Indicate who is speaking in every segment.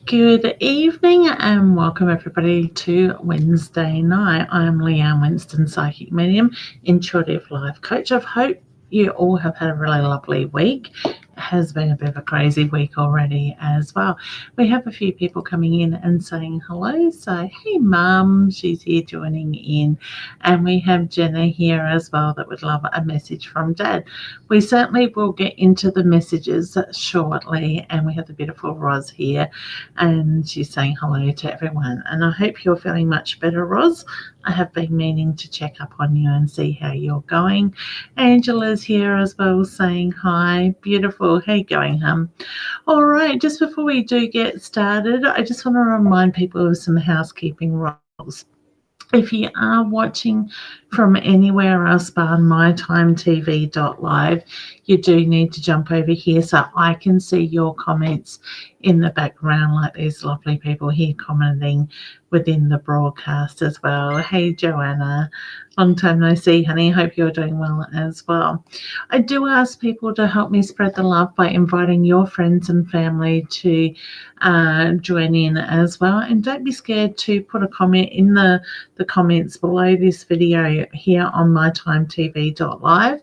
Speaker 1: Good evening and welcome everybody to Wednesday night. I'm Leanne Winston, Psychic Medium, Intuitive Life Coach. I hope you all have had a really lovely week. It has been a bit of a crazy week already as well. We have a few people coming in and saying hello. So, hey Mum, she's here joining in. And we have Jenna here as well that would love a message from Dad. We certainly will get into the messages shortly. And we have the beautiful Roz here. And she's saying hello to everyone. And I hope you're feeling much better, Roz. I have been meaning to check up on you and see how you're going. Angela's here as well saying hi. Beautiful. How you going, hum? All right, just before we do get started, I just want to remind people of some housekeeping rules. If you are watching from anywhere else but mytimetv.live, you do need to jump over here so I can see your comments in the background, like these lovely people here commenting within the broadcast as well. Hey Joanna, long time no see, honey. Hope you're doing well as well. I do ask people to help me spread the love by inviting your friends and family to join in as well. And don't be scared to put a comment in the comments below this video here on mytimetv.live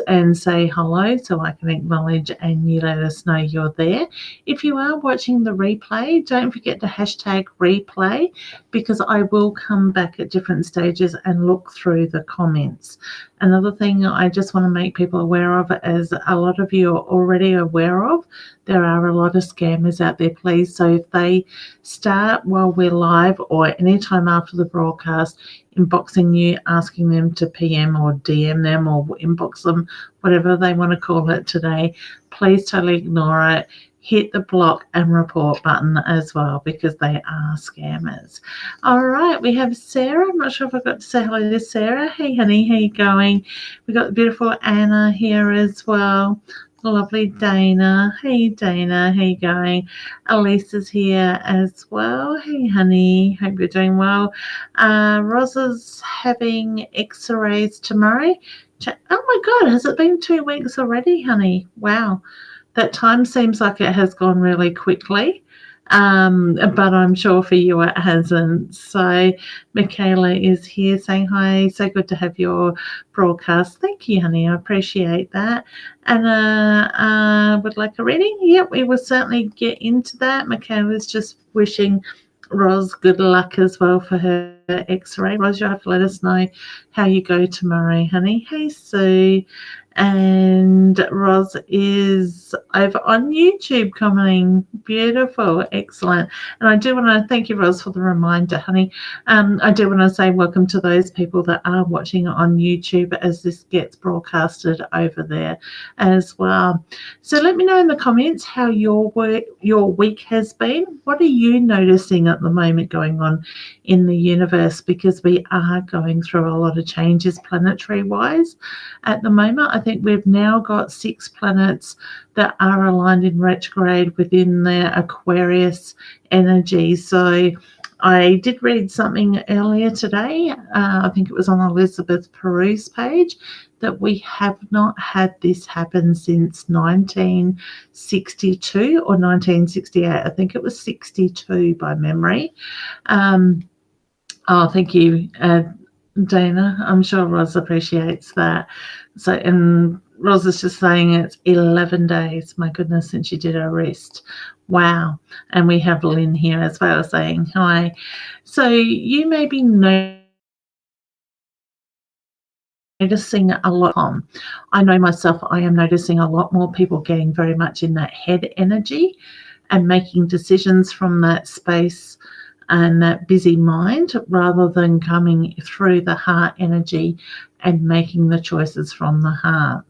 Speaker 1: and say hello so I can acknowledge and you let us know you're there. If you are watching the replay, don't forget to hashtag replay because I will come back at different stages and look through the comments. Another thing I just want to make people aware of, as a lot of you are already aware of, there are a lot of scammers out there, please. So if they start while we're live or anytime after the broadcast, inboxing you, asking them to PM or DM them or inbox them, whatever they want to call it today, please totally ignore it. Hit the block and report button as well because they are scammers. All right, we have Sarah. I'm not sure if I got to say hello to Sarah. Hey, honey, how you going? We got the beautiful Anna here as well. The lovely Dana. Hey, Dana, how you going? Elisa's here as well. Hey, honey, hope you're doing well. Rosa's having X-rays tomorrow. Oh my God, has it been 2 weeks already, honey? Wow. That time seems like it has gone really quickly, but I'm sure for you it hasn't. So Michaela is here saying hi. So good to have your broadcast. Thank you, honey. I appreciate that. Anna would like a reading? Yep, we will certainly get into that. Michaela's just wishing Roz good luck as well for her X-ray. Roz, you'll have to let us know how you go tomorrow, honey. Hey, Sue. And Roz is over on YouTube commenting. Beautiful, excellent. And I do want to thank you, Roz, for the reminder, honey. I do want to say welcome to those people that are watching on YouTube as this gets broadcasted over there as well. So let me know in the comments how your week has been. What are you noticing at the moment going on in the universe? Because we are going through a lot of changes planetary-wise at the moment. I think we've now got 6 planets that are aligned in retrograde within their Aquarius energy. So I did read something earlier today, I think it was on Elizabeth Peru's page, that we have not had this happen since 1962 or 1968. I think it was 62 by memory. Oh, thank you, Dana. I'm sure Roz appreciates that. So, and Roz is just saying it's 11 days, my goodness, since she did her rest. Wow. And we have Lynn here as well saying hi. So you may be noticing a lot. I know myself, I am noticing a lot more people getting very much in that head energy and making decisions from that space and that busy mind rather than coming through the heart energy and making the choices from the heart.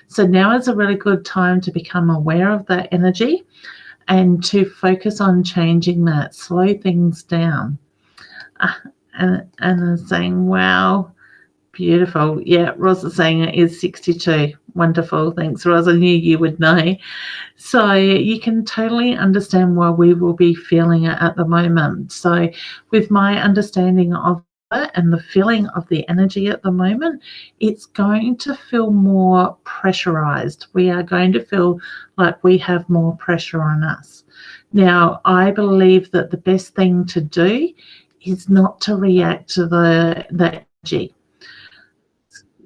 Speaker 1: So now is a really good time to become aware of that energy and to focus on changing that, slow things down. And I'm saying, wow, beautiful. Yeah, Roz is saying it is 62. Wonderful. Thanks, Roz. I knew you would know. So you can totally understand why we will be feeling it at the moment. So with my understanding of and the feeling of the energy at the moment, it's going to feel more pressurized. We are going to feel like we have more pressure on us. Now, I believe that the best thing to do is not to react to the energy.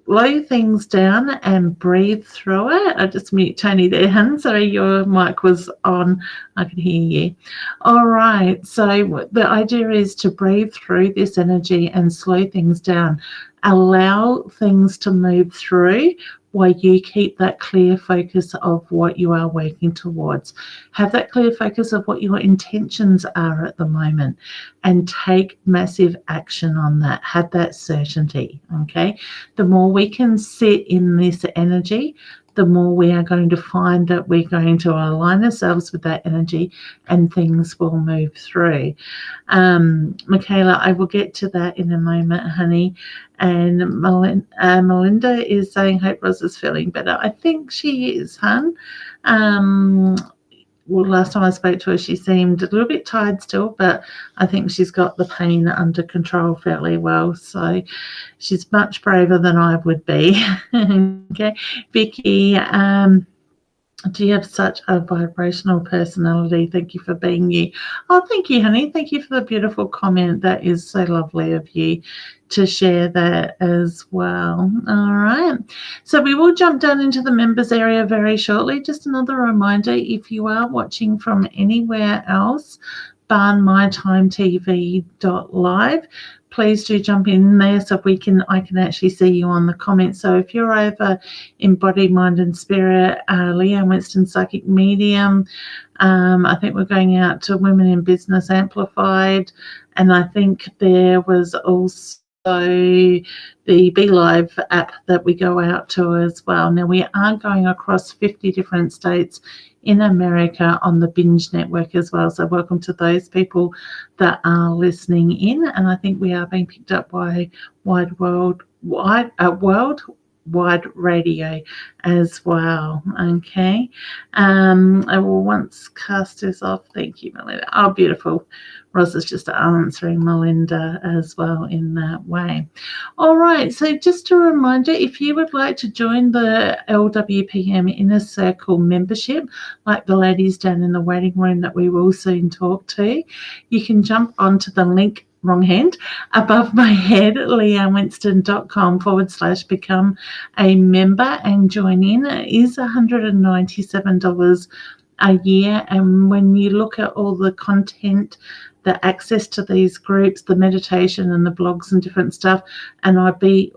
Speaker 1: Slow things down and breathe through it. I just mute Tony there, hun. Sorry, your mic was on. I could hear you. All right. So the idea is to breathe through this energy and slow things down. Allow things to move through while you keep that clear focus of what you are working towards. Have that clear focus of what your intentions are at the moment and take massive action on that. Have that certainty, okay? The more we can sit in this energy, the more we are going to find that we're going to align ourselves with that energy and things will move through. Michaela, I will get to that in a moment, honey. And Melinda is saying, hope Roz is feeling better. I think she is, hun. Well, last time I spoke to her, she seemed a little bit tired still, but I think she's got the pain under control fairly well. So she's much braver than I would be. Okay, Vicky, do you have such a vibrational personality? Thank you for being you. Oh, thank you, honey. Thank you for the beautiful comment. That is so lovely of you to share that as well. All right. So we will jump down into the members area very shortly. Just another reminder, if you are watching from anywhere else, mytimetv.live, please do jump in there so I can actually see you on the comments. So if you're over in Body, Mind and Spirit, Leanne Winston, Psychic Medium, I think we're going out to Women in Business Amplified, and I think there was also the Be Live app that we go out to as well. Now we are going across 50 different states in America on the Binge Network as well. So welcome to those people that are listening in. And I think we are being picked up by Worldwide Radio as well. Okay. I will once cast this off. Thank you, Melinda. Oh, beautiful. Ross is just answering Melinda as well in that way. All right. So just a reminder, if you would like to join the LWPM Inner Circle membership, like the ladies down in the waiting room that we will soon talk to, you can jump onto the link, wrong hand, above my head, leannewinston.com/become a member and join in. It is $197 a year, and when you look at all the content, the access to these groups, the meditation and the blogs and different stuff, and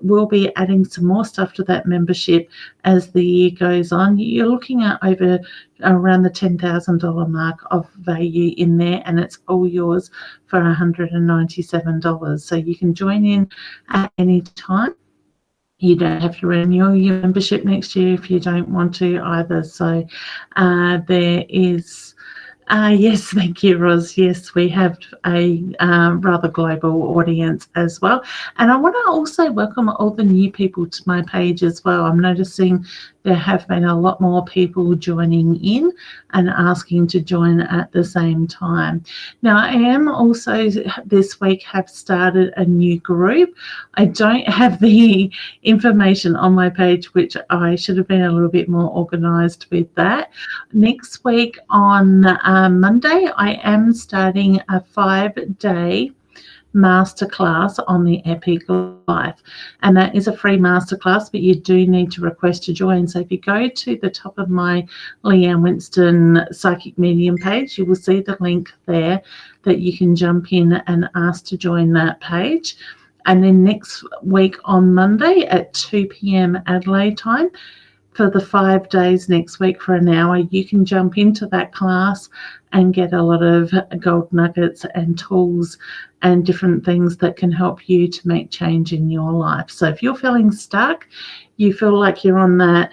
Speaker 1: will be adding some more stuff to that membership as the year goes on. You're looking at around the $10,000 mark of value in there, and it's all yours for $197. So you can join in at any time. You don't have to renew your membership next year if you don't want to either. So there is... yes, thank you, Roz. Yes, we have a rather global audience as well. And I want to also welcome all the new people to my page as well. I'm noticing there have been a lot more people joining in and asking to join at the same time. Now, I am also this week have started a new group. I don't have the information on my page, which I should have been a little bit more organised with that. Next week on Monday, I am starting a 5-day masterclass on the Epic Life, and that is a free masterclass, but you do need to request to join. So if you go to the top of my Leanne Winston Psychic Medium page, you will see the link there that you can jump in and ask to join that page. And then next week on Monday at 2 p.m. Adelaide time, for the 5 days next week for an hour, you can jump into that class and get a lot of gold nuggets and tools and different things that can help you to make change in your life. So if you're feeling stuck, you feel like you're on that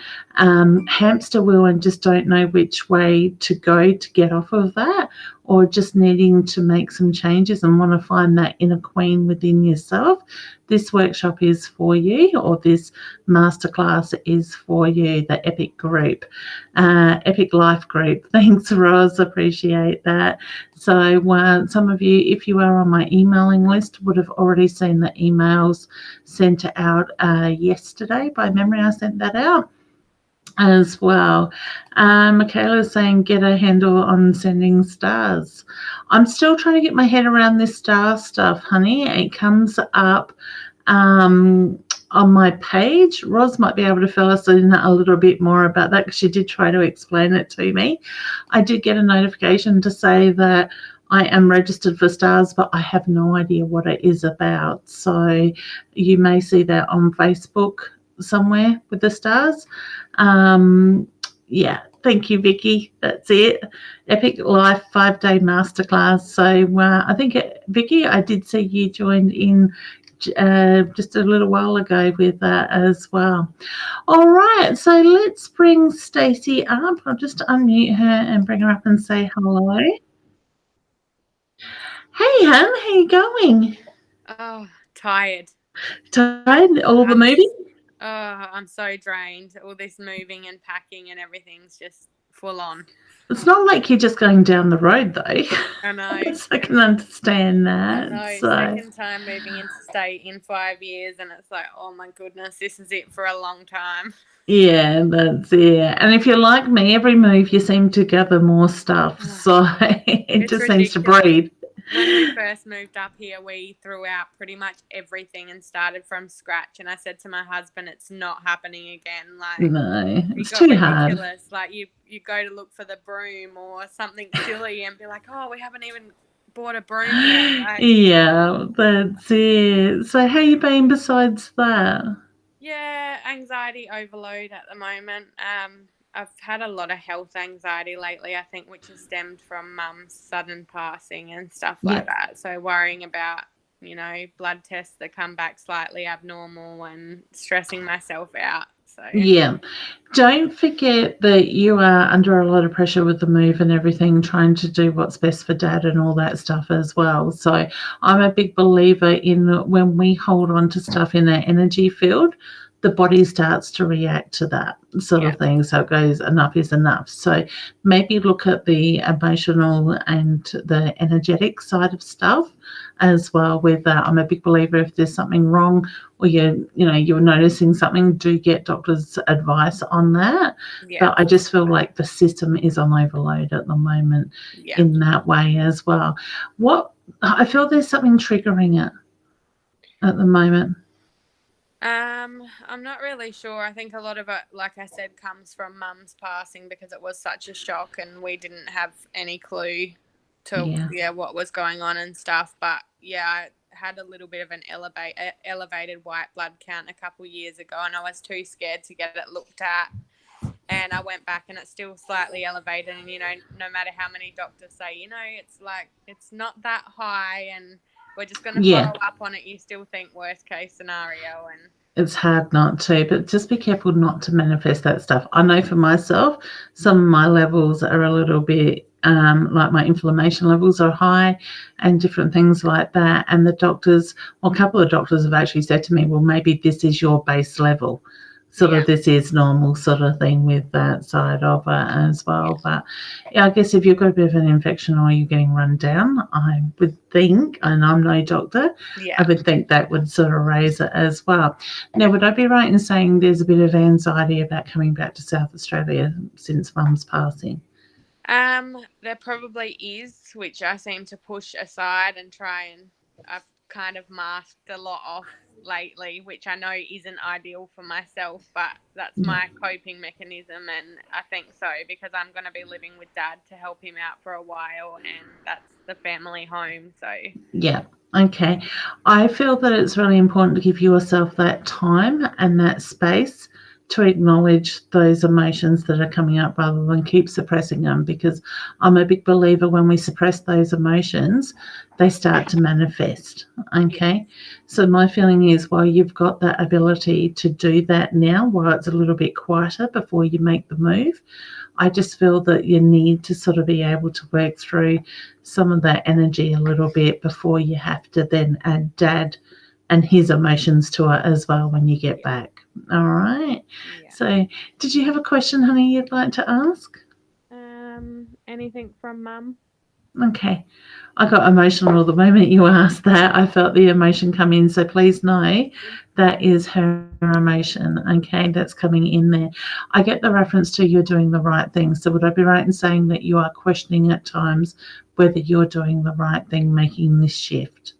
Speaker 1: hamster wheel and just don't know which way to go to get off of that, or just needing to make some changes and want to find that inner queen within yourself, this workshop is for you, or this masterclass is for you, the Epic group, Epic Life group. Thanks, Roz. Appreciate appreciate that. So some of you, if you are on my emailing list, would have already seen the emails sent out yesterday. By memory, I sent that out as well. Michaela's saying get a handle on sending stars. I'm still trying to get my head around this star stuff, honey. It comes up on my page. Roz might be able to fill us in a little bit more about that because she did try to explain it to me. I did get a notification to say that I am registered for stars, but I have no idea what it is about. So you may see that on Facebook somewhere with the stars. Yeah, thank you, Vicky. That's it. Epic Life 5-day masterclass. So I think, Vicky, I did see you joined in just a little while ago with that as well. All right, so let's bring Stacey up. I'll just unmute her and bring her up and say hello. Hey, hun, how you going?
Speaker 2: Oh, tired.
Speaker 1: Tired? All the moving?
Speaker 2: Oh, I'm so drained. All this moving and packing and everything's just full on.
Speaker 1: It's not like you're just going down the road, though.
Speaker 2: I know.
Speaker 1: So I can understand that.
Speaker 2: I know.
Speaker 1: So.
Speaker 2: Second time moving into state in 5 years, and it's like, oh my goodness, this is it for a long time.
Speaker 1: Yeah, that's it. And if you're like me, every move you seem to gather more stuff. So it just seems to breed.
Speaker 2: When we first moved up here, we threw out pretty much everything and started from scratch. And I said to my husband, it's not happening again. Like,
Speaker 1: no, it's too ridiculous.
Speaker 2: Hard. Like you go to look for the broom or something silly and be like, oh, we haven't even bought a broom yet. Like,
Speaker 1: yeah, that's it. So how you been besides that?
Speaker 2: Yeah, anxiety overload at the moment. I've had a lot of health anxiety lately, I think, which has stemmed from Mum's sudden passing and stuff like that. So worrying about, blood tests that come back slightly abnormal and stressing myself out. So
Speaker 1: yeah, don't forget that you are under a lot of pressure with the move and everything, trying to do what's best for Dad and all that stuff as well. So I'm a big believer in when we hold on to stuff in our energy field, the body starts to react to that sort of thing. So it goes, enough is enough. So maybe look at the emotional and the energetic side of stuff as well with that. I'm a big believer if there's something wrong or you're noticing something, do get doctor's advice on that. But I just feel like the system is on overload at the moment in that way as well. I feel there's something triggering it at the moment.
Speaker 2: I'm not really sure. I think a lot of it, like I said, comes from Mum's passing because it was such a shock and we didn't have any clue to what was going on and stuff. But I had a little bit of an elevated white blood count a couple years ago and I was too scared to get it looked at. And I went back and it's still slightly elevated and, no matter how many doctors say, it's like, it's not that high and we're just going to follow up on it. You still think worst case scenario. And
Speaker 1: it's hard not to, but just be careful not to manifest that stuff. I know for myself, some of my levels are a little bit like my inflammation levels are high and different things like that. And the doctors, a couple of doctors have actually said to me, well, maybe this is your base level. Sort of this is normal sort of thing with that side of it as well. But I guess if you've got a bit of an infection or you're getting run down, I would think, and I'm no doctor, I would think that would sort of raise it as well. Now, would I be right in saying there's a bit of anxiety about coming back to South Australia since Mum's passing?
Speaker 2: There probably is, which I seem to push aside and try and I've kind of masked a lot off lately, which I know isn't ideal for myself, but that's my coping mechanism, and I think so because I'm going to be living with Dad to help him out for a while, and that's the family home. So
Speaker 1: okay, I feel that it's really important to give yourself that time and that space to acknowledge those emotions that are coming up rather than keep suppressing them, because I'm a big believer when we suppress those emotions, they start to manifest. Okay, so my feeling is while you've got that ability to do that now, while it's a little bit quieter before you make the move, I just feel that you need to sort of be able to work through some of that energy a little bit before you have to then add Dad and his emotions to it as well when you get back. All right. So did you have a question, honey, you'd like to ask?
Speaker 2: anything from Mum.
Speaker 1: Okay. I got emotional the moment you asked that. I felt the emotion come in. So please know that is her emotion. Okay. That's coming in there. I get the reference to you're doing the right thing. So would I be right in saying that you are questioning at times whether you're doing the right thing, making this shift?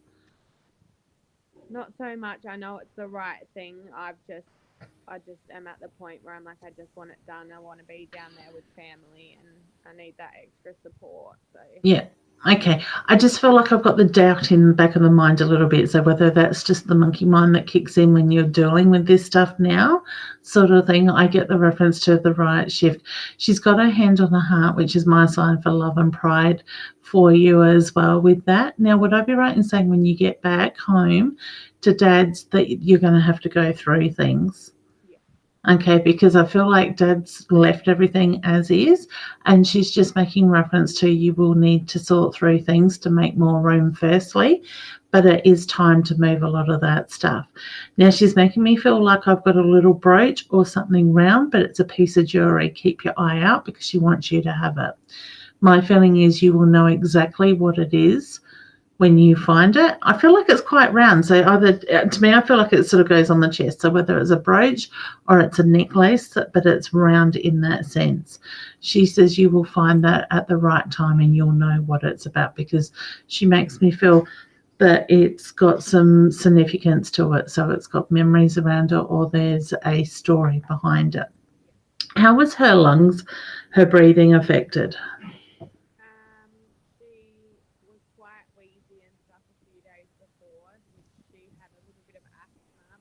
Speaker 2: Not so much. I know it's the right thing. I just am at the point where I'm like, I just want it done. I want to be down there with family, and I need that extra support. So
Speaker 1: Yeah. Okay. I just feel like I've got the doubt in the back of the mind a little bit. So whether that's just the monkey mind that kicks in when you're dealing with this stuff now, sort of thing, I get the reference to the right shift. She's got her hand on the heart, which is my sign for love and pride for you as well with that. Now, would I be right in saying when you get back home to Dad's that you're going to have to go through things?
Speaker 2: yeah,
Speaker 1: Okay, because I feel like Dad's left everything as is, and she's just making reference to you will need to sort through things to make more room, firstly, but it is time to move a lot of that stuff. Now, she's making me feel like I've got a little brooch or something round, but it's a piece of jewelry. Keep your eye out because she wants you to have it. My feeling is you will know exactly what it is when you find it. I feel like it's quite round. So either to me, I feel like it sort of goes on the chest. So whether it's a brooch or it's a necklace, but it's round in that sense. She says you will find that at the right time and you'll know what it's about because she makes me feel that it's got some significance to it. So it's got memories around it or there's a story behind it. How was her lungs, her breathing affected?
Speaker 2: She was quite wheezy and stuff a few days before, which she had a little bit of asthma,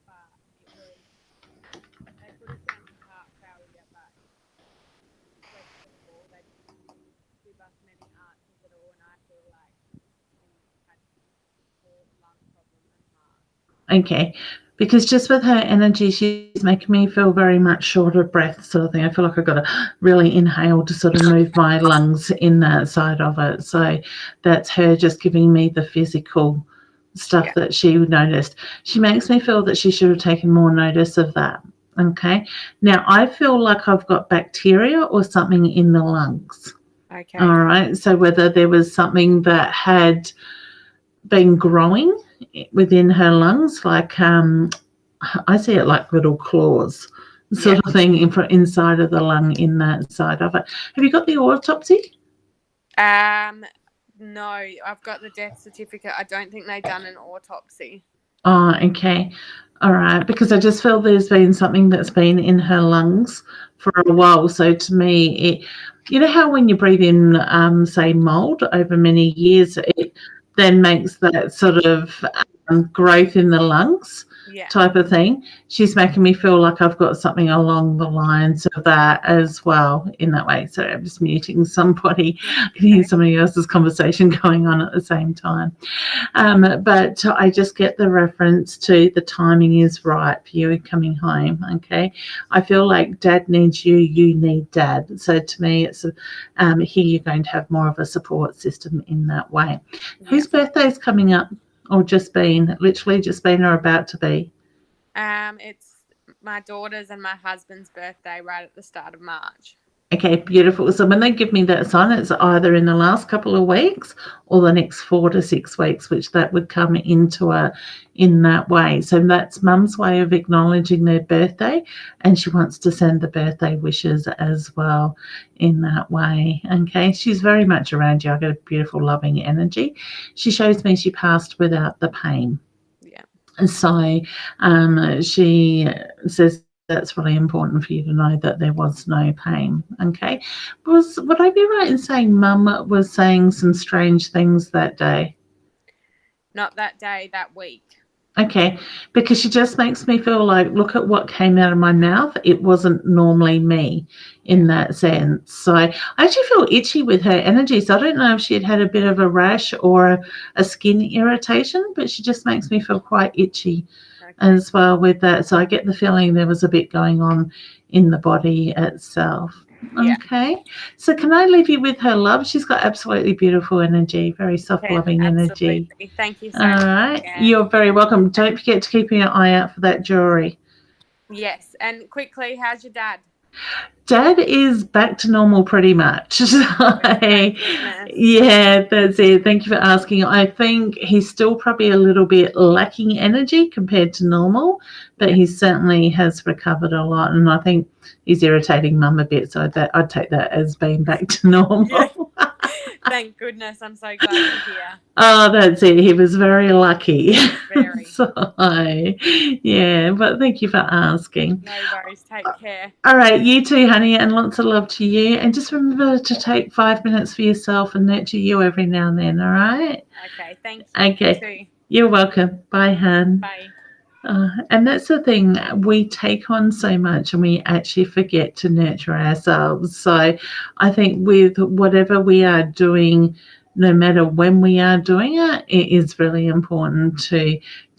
Speaker 2: but they put it down to heart failure, but it's questionable. They didn't give us many answers at all, and I feel like she had more lung problem than heart.
Speaker 1: Okay. Because just with her energy, she's making me feel very much short of breath, sort of thing. I feel like I've got to really inhale to sort of move my lungs in that side of it. So that's her just giving me the physical stuff
Speaker 2: Yeah.
Speaker 1: that she noticed. She makes me feel that she should have taken more notice of that. Okay. Now I feel like I've got bacteria or something in the lungs.
Speaker 2: Okay.
Speaker 1: All right. So whether there was something that had been growing within her lungs, like I see it like little claws, sort of thing inside of the lung in that side of it. Have you got the autopsy?
Speaker 2: No, I've got the death certificate. I don't think they've done an autopsy.
Speaker 1: Oh, okay. All right. Because I just feel there's been something that's been in her lungs for a while. So to me, you know how when you breathe in, say, mold over many years, it then makes that sort of growth in the lungs
Speaker 2: Yeah.
Speaker 1: type of thing. She's making me feel like I've got something along the lines of that as well in that way. So I'm just muting somebody. I can hear somebody else's conversation going on at the same time. But I just get the reference to the timing is right for you coming home. Okay. I feel like Dad needs you, you need Dad. So to me, it's here you're going to have more of a support system in that way. Yeah. Whose birthday is coming up? Or just been, literally just been or about to be?
Speaker 2: It's my daughter's and my husband's birthday right at the start of March.
Speaker 1: Okay, beautiful. So when they give me that sign, it's either in the last couple of weeks or the next 4 to 6 weeks, which that would come into in that way. So that's Mum's way of acknowledging their birthday, and she wants to send the birthday wishes as well in that way. Okay, she's very much around you. I get a beautiful, loving energy. She shows me she passed without the pain.
Speaker 2: Yeah.
Speaker 1: So she says that's really important for you to know that there was no pain. Okay. Would I be right in saying Mum was saying some strange things that day?
Speaker 2: Not that day, that week.
Speaker 1: Okay, because she just makes me feel like, look at what came out of my mouth. It wasn't normally me in that sense. So I actually feel itchy with her energy. So I don't know if she had a bit of a rash or a skin irritation, but she just makes me feel quite itchy as well with that. So I get the feeling there was a bit going on in the body itself.
Speaker 2: Yeah.
Speaker 1: Okay. So can I leave you with her love? She's got absolutely beautiful energy, very soft, loving energy.
Speaker 2: Thank you so much.
Speaker 1: All right. You're very welcome. Don't forget to keep your eye out for that jewelry.
Speaker 2: Yes. And quickly, how's your dad?
Speaker 1: Dad is back to normal pretty much. So,
Speaker 2: Thank goodness.
Speaker 1: yeah, that's it. Thank you for asking. I think he's still probably a little bit lacking energy compared to normal, but he certainly has recovered a lot. And I think he's irritating Mum a bit. So I'd take that as being back to normal.
Speaker 2: Yeah. Thank goodness. I'm so glad to hear.
Speaker 1: Oh, that's it. He was very lucky.
Speaker 2: Very.
Speaker 1: So, yeah, but thank you for asking.
Speaker 2: No worries. Take care.
Speaker 1: All right, you too, honey, and lots of love to you. And just remember to take 5 minutes for yourself and nurture you every now and then, all right?
Speaker 2: Okay, thank you.
Speaker 1: Okay.
Speaker 2: You too.
Speaker 1: You're welcome. Bye, hun.
Speaker 2: Bye.
Speaker 1: And that's the thing, we take on so much and we actually forget to nurture ourselves. So I think with whatever we are doing, no matter when we are doing it, it is really important to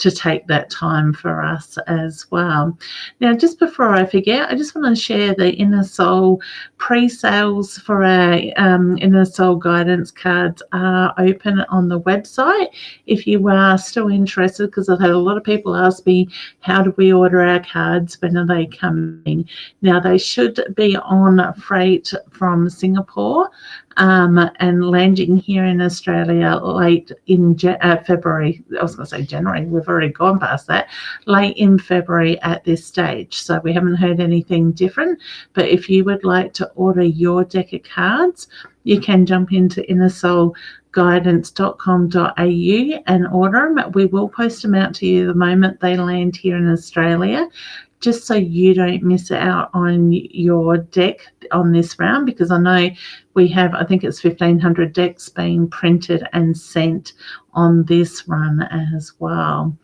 Speaker 1: take that time for us as well. Now, just before I forget, I just want to share the Inner Soul pre-sales for our Inner Soul guidance cards are open on the website. If you are still interested, because I've had a lot of people ask me, how do we order our cards? When are they coming? Now, they should be on freight from Singapore and landing here in Australia late in February. I was going to say January. We've already gone past that. Late in February at this stage. So we haven't heard anything different. But if you would like to order your deck of cards, you can jump into innersoulguidance.com.au and order them. We will post them out to you the moment they land here in Australia, just so you don't miss out on your deck on this round, because I know we have, I think it's 1,500 decks being printed and sent on this run as well.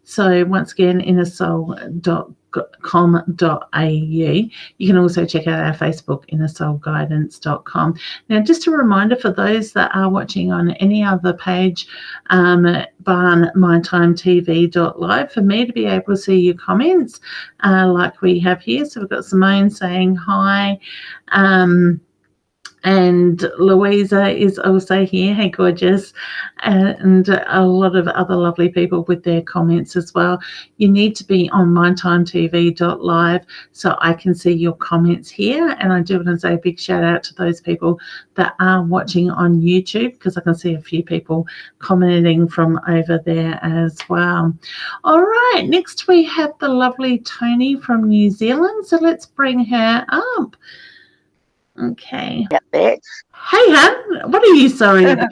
Speaker 1: So once again, innersoul.com.au. You can also check out our Facebook, innersoulguidance.com. Now, just a reminder for those that are watching on any other page, barn mytimetv.live, for me to be able to see your comments like we have here. So we've got Simone saying hi. And Louisa is also here. Hey, gorgeous. And a lot of other lovely people with their comments as well. You need to be on mytimetv.live so I can see your comments here. And I do want to say a big shout out to those people that are watching on YouTube, because I can see a few people commenting from over there as well. All right. Next, we have the lovely Tony from New Zealand. So let's bring her up. Okay.
Speaker 3: Get that.
Speaker 1: Hey, hun, what are you sorry about?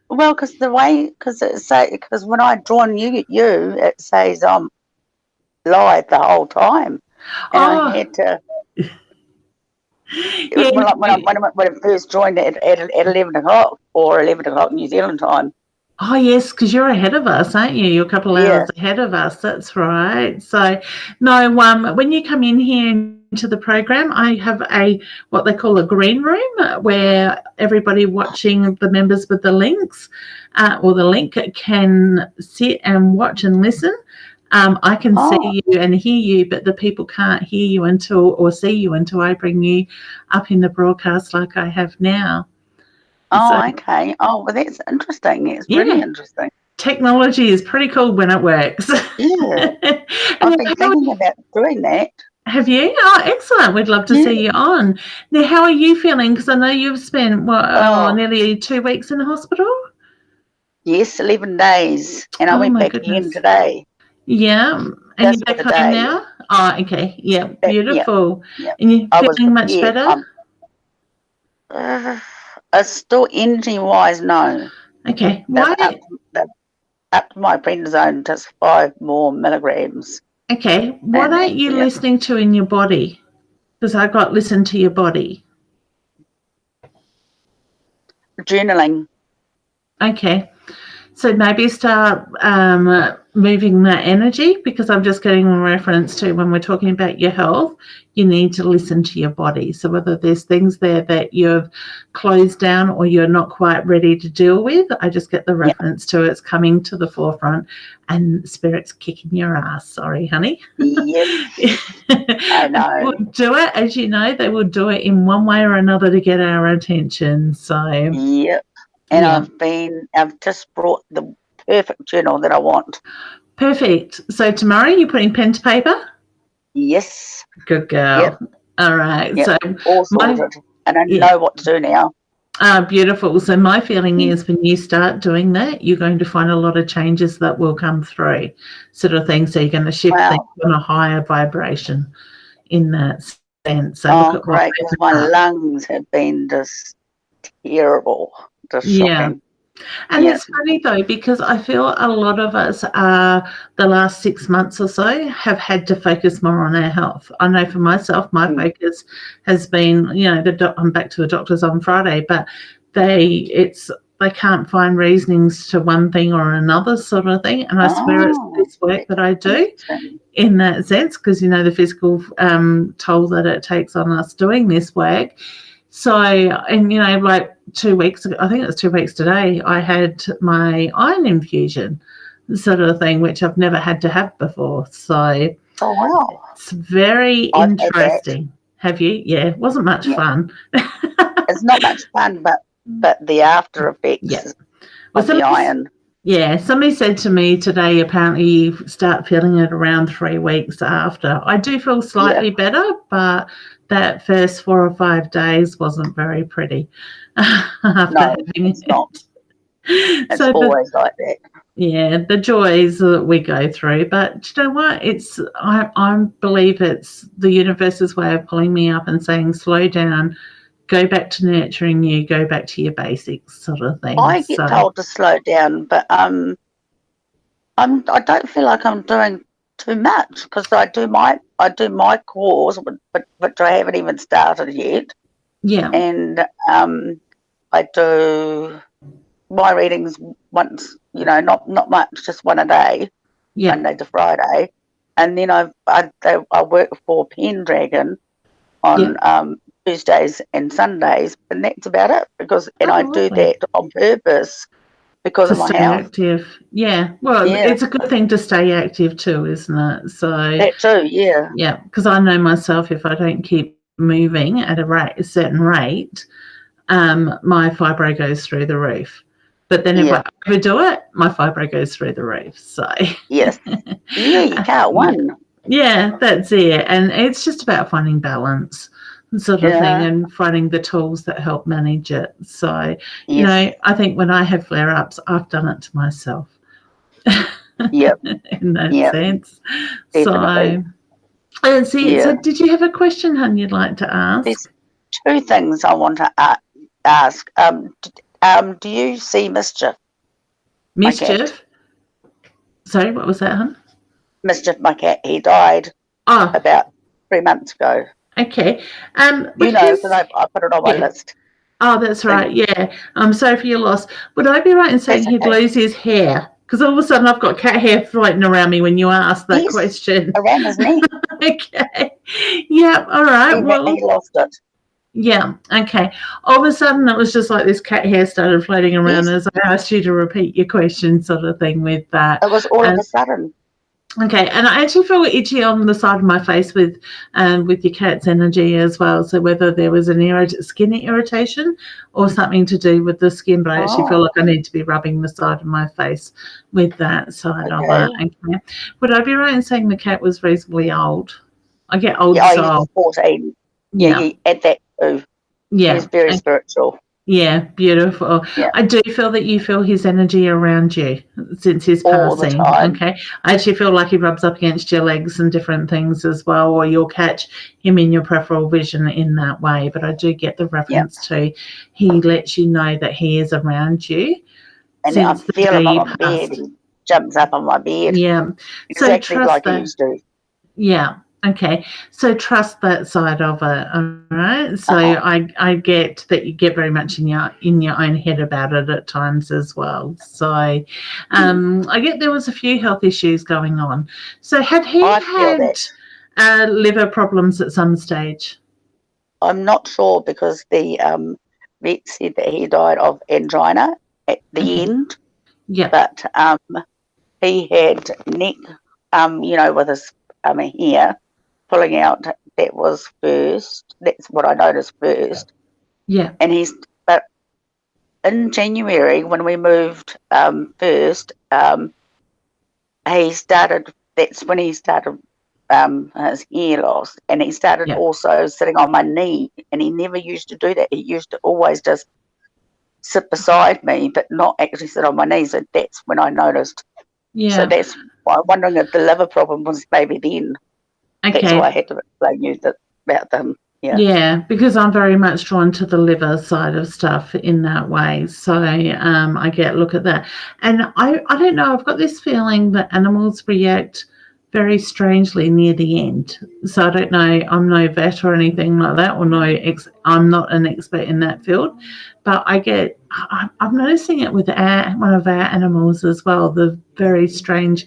Speaker 3: Well, because when I join you, it says I'm live the whole time, and I had to. It was when I first joined at 11 o'clock or 11 o'clock New Zealand time.
Speaker 1: Oh, yes, because you're ahead of us, aren't you? You're a couple of hours ahead of us. That's right. So, no, when you come in here into the program, I have what they call a green room, where everybody watching, the members with the links or the link, can sit and watch and listen. I can see you and hear you, but the people can't hear you or see you until I bring you up in the broadcast like I have now.
Speaker 3: Okay. Oh, well, that's interesting. It's really interesting.
Speaker 1: Technology is pretty cool when it works.
Speaker 3: Yeah. I've been thinking about doing that.
Speaker 1: Have you? Oh, excellent. We'd love to see you on. Now, how are you feeling? Because I know you've spent, nearly 2 weeks in the hospital?
Speaker 3: Yes, 11 days. And I went back again today.
Speaker 1: Yeah. And you're back home now? Oh, okay. Yeah, beautiful.
Speaker 3: Yeah.
Speaker 1: And you're feeling much better?
Speaker 3: Still energy-wise, no.
Speaker 1: Okay. Why?
Speaker 3: Up to my prednisone, just 5 more milligrams.
Speaker 1: Okay. What aren't you listening to in your body? Because I got listen to your body.
Speaker 3: Journaling.
Speaker 1: Okay. So maybe start moving that energy, because I'm just getting a reference to when we're talking about your health, you need to listen to your body. So whether there's things there that you've closed down or you're not quite ready to deal with, I just get the reference to it's coming to the forefront and spirit's kicking your ass. Sorry, honey.
Speaker 3: Yes. I know.
Speaker 1: They will do it, as you know, they will do it in one way or another to get our attention. So
Speaker 3: yep. And I've just brought the perfect journal that I want.
Speaker 1: Perfect. So tomorrow you're putting pen to paper?
Speaker 3: Yes.
Speaker 1: Good girl.
Speaker 3: Yep.
Speaker 1: All right.
Speaker 3: Yep,
Speaker 1: So
Speaker 3: all
Speaker 1: my
Speaker 3: sorted. And I
Speaker 1: yeah.
Speaker 3: know what to do now.
Speaker 1: Beautiful. So my feeling is when you start doing that, you're going to find a lot of changes that will come through, sort of thing. So you're going to shift things
Speaker 3: Wow.
Speaker 1: on a higher vibration in that sense. So look
Speaker 3: Oh,
Speaker 1: at what
Speaker 3: great, because my
Speaker 1: opened up.
Speaker 3: lungs have been just terrible, just
Speaker 1: Yeah.
Speaker 3: shocking.
Speaker 1: And
Speaker 3: Yeah.
Speaker 1: it's funny though, because I feel a lot of us the last 6 months or so have had to focus more on our health. I know for myself, my focus has been, I'm back to the doctors on Friday, but they can't find reasonings to one thing or another sort of thing. And I swear it's
Speaker 3: Oh,
Speaker 1: this work that I do
Speaker 3: interesting.
Speaker 1: in that sense, because, the physical toll that it takes on us doing this work. So, and, like 2 weeks ago, I think it was 2 weeks today, I had my iron infusion sort of thing, which I've never had to have before. So
Speaker 3: Oh, wow.
Speaker 1: it's very
Speaker 3: I've had that.
Speaker 1: interesting. Have you? Yeah, it wasn't much
Speaker 3: Yeah.
Speaker 1: fun.
Speaker 3: It's not much fun, but the after effects
Speaker 1: Yeah. Well,
Speaker 3: of the iron.
Speaker 1: Yeah, somebody said to me today, apparently you start feeling it around 3 weeks after. I do feel slightly better, but that first 4 or 5 days wasn't very pretty after
Speaker 3: No,
Speaker 1: having
Speaker 3: it's not.
Speaker 1: it.
Speaker 3: It's
Speaker 1: So
Speaker 3: always like that.
Speaker 1: yeah, the joys that we go through. But you know what? I believe it's the universe's way of pulling me up and saying, slow down, go back to nurturing you, go back to your basics sort of thing.
Speaker 3: I get told to slow down, but I don't feel like I'm doing too much, because I do my course, which I haven't even started yet.
Speaker 1: Yeah.
Speaker 3: And I do my readings once, not much, just one a day, Monday to Friday. And then I work for Pendragon on Tuesdays and Sundays, and that's about it. I do that on purpose because of my
Speaker 1: stay
Speaker 3: health.
Speaker 1: active. Yeah. Well, it's a good thing to stay active too, isn't it? So
Speaker 3: that too, yeah.
Speaker 1: Yeah, because I know myself, if I don't keep moving at a certain rate, my fibro goes through the roof. But then if I overdo it, my fibro goes through the roof. So
Speaker 3: yes, yeah, you can't win.
Speaker 1: Yeah, that's it. And it's just about finding balance sort of thing, and finding the tools that help manage it. So, I think when I have flare-ups, I've done it to myself.
Speaker 3: Yep.
Speaker 1: In that sense.
Speaker 3: Definitely.
Speaker 1: So did you have a question, hon, you'd like to ask?
Speaker 3: There's 2 things I want to ask. Do you see Mischief?
Speaker 1: Mischief? Sorry, what was that, hon?
Speaker 3: Mischief, my cat. He died about 3 months ago.
Speaker 1: Okay.
Speaker 3: Because I put it on my list.
Speaker 1: Oh, that's right. Yeah. I'm sorry for your loss. Would I be right in saying he'd lose his hair? Because all of a sudden I've got cat hair floating around me when you asked that question.
Speaker 3: Around his neck.
Speaker 1: Okay. Yeah. All right.
Speaker 3: He lost it.
Speaker 1: Yeah. Okay. All of a sudden it was just like this cat hair started floating around as I asked you to repeat your question, sort of thing, with that.
Speaker 3: It was all of a sudden.
Speaker 1: Okay, and I actually feel itchy on the side of my face with your cat's energy as well. So whether there was an skin irritation or something to do with the skin, but I actually feel like I need to be rubbing the side of my face with that side of it. Okay. Would I be right in saying the cat was reasonably old? I get old style.
Speaker 3: He's 14. Yeah, he had that too.
Speaker 1: Yeah.
Speaker 3: He's very spiritual.
Speaker 1: Yeah, beautiful. Yeah. I do feel that you feel his energy around you since his
Speaker 3: all
Speaker 1: passing.
Speaker 3: The time.
Speaker 1: Okay. I actually feel like he rubs up against your legs and different things as well, or you'll catch him in your peripheral vision in that way. But I do get the reference to he lets you know that he is around you.
Speaker 3: And I feel him on my bed. He jumps up on my bed.
Speaker 1: Yeah.
Speaker 3: Exactly like he used to.
Speaker 1: Yeah. Okay, so trust that side of it, all right? So I get that you get very much in your own head about it at times as well. So I get there was a few health issues going on. So had he had liver problems at some stage?
Speaker 3: I'm not sure, because the vet said that he died of angina at the end.
Speaker 1: Yeah.
Speaker 3: But he had neck, with his hair pulling out. That was first. That's what I noticed first.
Speaker 1: Yeah.
Speaker 3: And but in January when we moved first, he started. That's when he started his hair loss, and he started also sitting on my knee, and he never used to do that. He used to always just sit beside me, but not actually sit on my knee. So that's when I noticed.
Speaker 1: Yeah.
Speaker 3: So that's why I'm wondering if the liver problem was maybe then.
Speaker 1: Okay.
Speaker 3: That's why I had to explain you about them. Yeah.
Speaker 1: Yeah, because I'm very much drawn to the liver side of stuff in that way. So I look at that. And I don't know, I've got this feeling that animals react very strangely near the end. So I don't know, I'm no vet or anything like that, or I'm not an expert in that field. But I'm noticing it with one of our animals as well, the very strange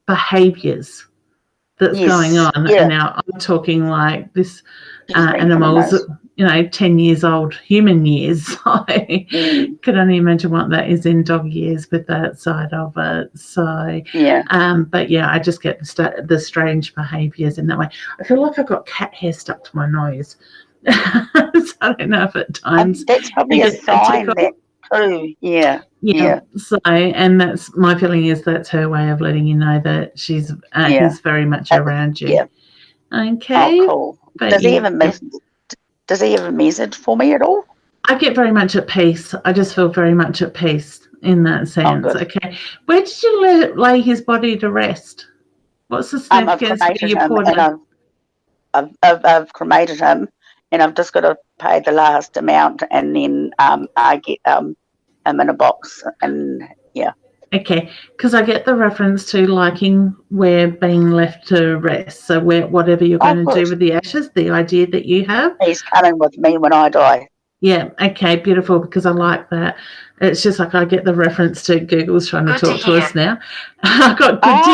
Speaker 1: behaviours that's going on. And now I'm talking like this animal's 10 years old human years. I could only imagine what that is in dog years with that side of it. So but yeah, I just get the strange behaviours in that way. I feel like I've got cat hair stuck to my nose. So I don't know if at times
Speaker 3: that's probably a sign that too. Yeah.
Speaker 1: So, and that's my feeling is that's her way of letting you know that he's very much around you. Okay.
Speaker 3: Oh, cool.
Speaker 1: But
Speaker 3: does he have a message for me at all?
Speaker 1: I get very much at peace. I just feel very much at peace in that sense. Okay. Where did you lay his body to rest? What's the significance
Speaker 3: I've cremated him, and I've just got to pay the last amount, and then I get him in a box, and
Speaker 1: Okay, because I get the reference to liking where being left to rest. So whatever you're going to do with the ashes, the idea that you have.
Speaker 3: He's coming with me when I die.
Speaker 1: Yeah, okay, beautiful, because I like that. It's just like I get the reference to Google's trying to talk to us now. I got good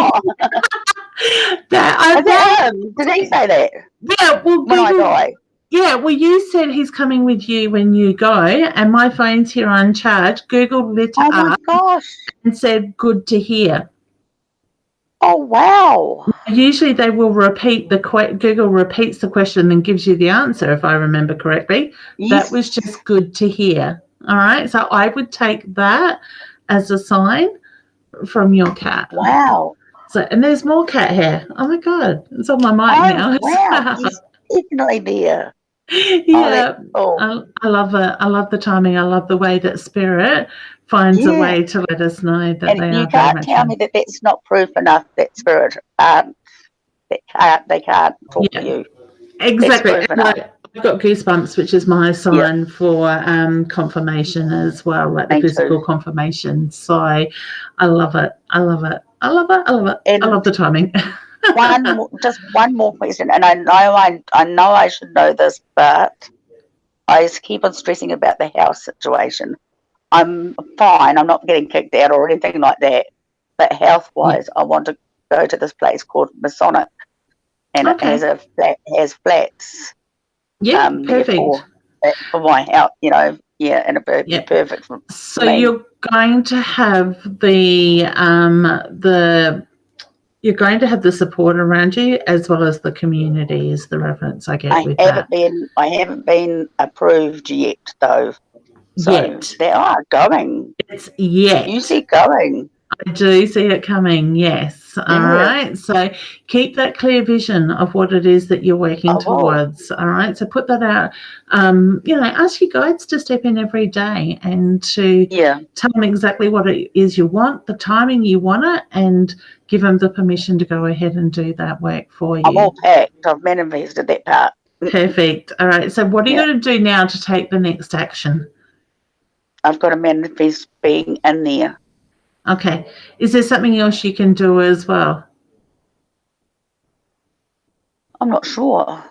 Speaker 3: Did he say that?
Speaker 1: Yeah, well,
Speaker 3: when I die.
Speaker 1: Yeah, well, you said he's coming with you when you go, and my phone's here uncharged. Google lit up and said, "Good to hear."
Speaker 3: Oh, wow.
Speaker 1: Usually they will repeat Google repeats the question and gives you the answer, if I remember correctly. Yes. That was just good to hear. All right, so I would take that as a sign from your cat.
Speaker 3: Wow.
Speaker 1: So, and there's more cat hair. Oh my God, it's on my mind now.
Speaker 3: Wow, he's definitely there.
Speaker 1: Yeah, I love it. I love the timing. I love the way that spirit finds a way to let us know that
Speaker 3: and
Speaker 1: they
Speaker 3: you
Speaker 1: are.
Speaker 3: Can't tell me that that's not proof enough that spirit they can't talk to you.
Speaker 1: Exactly. I've got goosebumps, which is my sign for confirmation as well, like the physical confirmation. So I love it. I love it. I love it. I love it. And I love the timing.
Speaker 3: Just one more question, and I know I should know this, but I just keep on stressing about the house situation. I'm fine. I'm not getting kicked out or anything like that. But health-wise, I want to go to this place called Masonic, and it has flats.
Speaker 1: Yeah, perfect
Speaker 3: for my health. And it'd be perfect for me.
Speaker 1: You're going to have you're going to have the support around you as well as the community is the reference I get with that.
Speaker 3: I haven't been approved yet, though. So they are going.
Speaker 1: It's yet.
Speaker 3: You see going.
Speaker 1: I do see it coming, yes. All right. So keep that clear vision of what it is that you're working towards. All right. So put that out. Ask your guides to step in every day and to tell them exactly what it is you want, the timing you want it, and give them the permission to go ahead and do that work for you.
Speaker 3: I'm all packed. I've manifested that part.
Speaker 1: Perfect. All right. So what are you going to do now to take the next action?
Speaker 3: I've got to manifest being in there.
Speaker 1: Okay. Is there something else you can do as well?
Speaker 3: I'm not sure.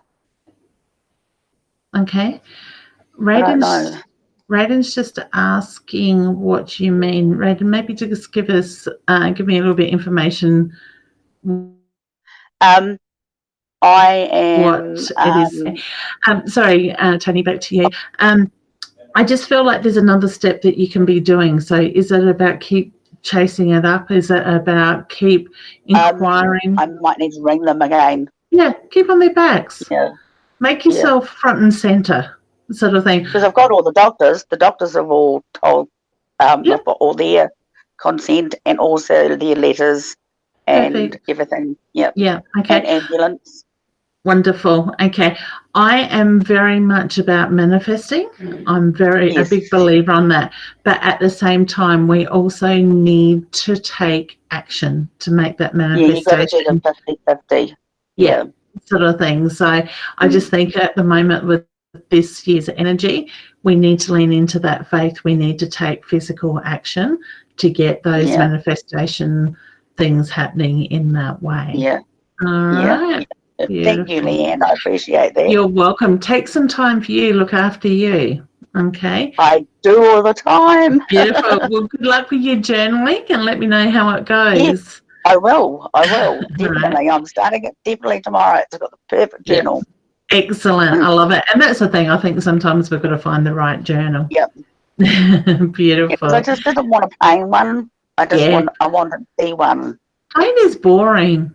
Speaker 1: Okay. Raden's just asking what you mean. Raden, maybe just give me a little bit of information.
Speaker 3: I am.
Speaker 1: What it is. Sorry, Tony, back to you. I just feel like there's another step that you can be doing. So is it about keep chasing it up? Is it about keep inquiring?
Speaker 3: I might need to ring them again.
Speaker 1: Yeah, keep on their backs.
Speaker 3: Yeah.
Speaker 1: Make yourself front and centre, sort of thing.
Speaker 3: Because I've got all the doctors. The doctors have all told I've got all their consent and also their letters and
Speaker 1: Perfect.
Speaker 3: everything. Yep.
Speaker 1: Yeah. Okay.
Speaker 3: And ambulance.
Speaker 1: Wonderful. Okay. I am very much about manifesting. I'm a big believer on that. But at the same time, we also need to take action to make that manifestation.
Speaker 3: Yeah, you got to do the 50-50.
Speaker 1: Yeah, sort of thing. So I just think at the moment with this year's energy, we need to lean into that faith. We need to take physical action to get those manifestation things happening in that way.
Speaker 3: Yeah.
Speaker 1: All right.
Speaker 3: Thank you, Leanne. I appreciate that.
Speaker 1: You're welcome. Take some time for you. Look after you. Okay.
Speaker 3: I do all the time.
Speaker 1: Beautiful. Well, good luck with your journaling and let me know how it goes.
Speaker 3: Yes, I will. Definitely. Right. I'm starting it definitely tomorrow. It's got the perfect journal.
Speaker 1: Excellent. I love it. And that's the thing. I think sometimes we've got to find the right journal.
Speaker 3: Yep.
Speaker 1: Beautiful.
Speaker 3: I just didn't want a plain one. I wanted the one.
Speaker 1: Plain is boring.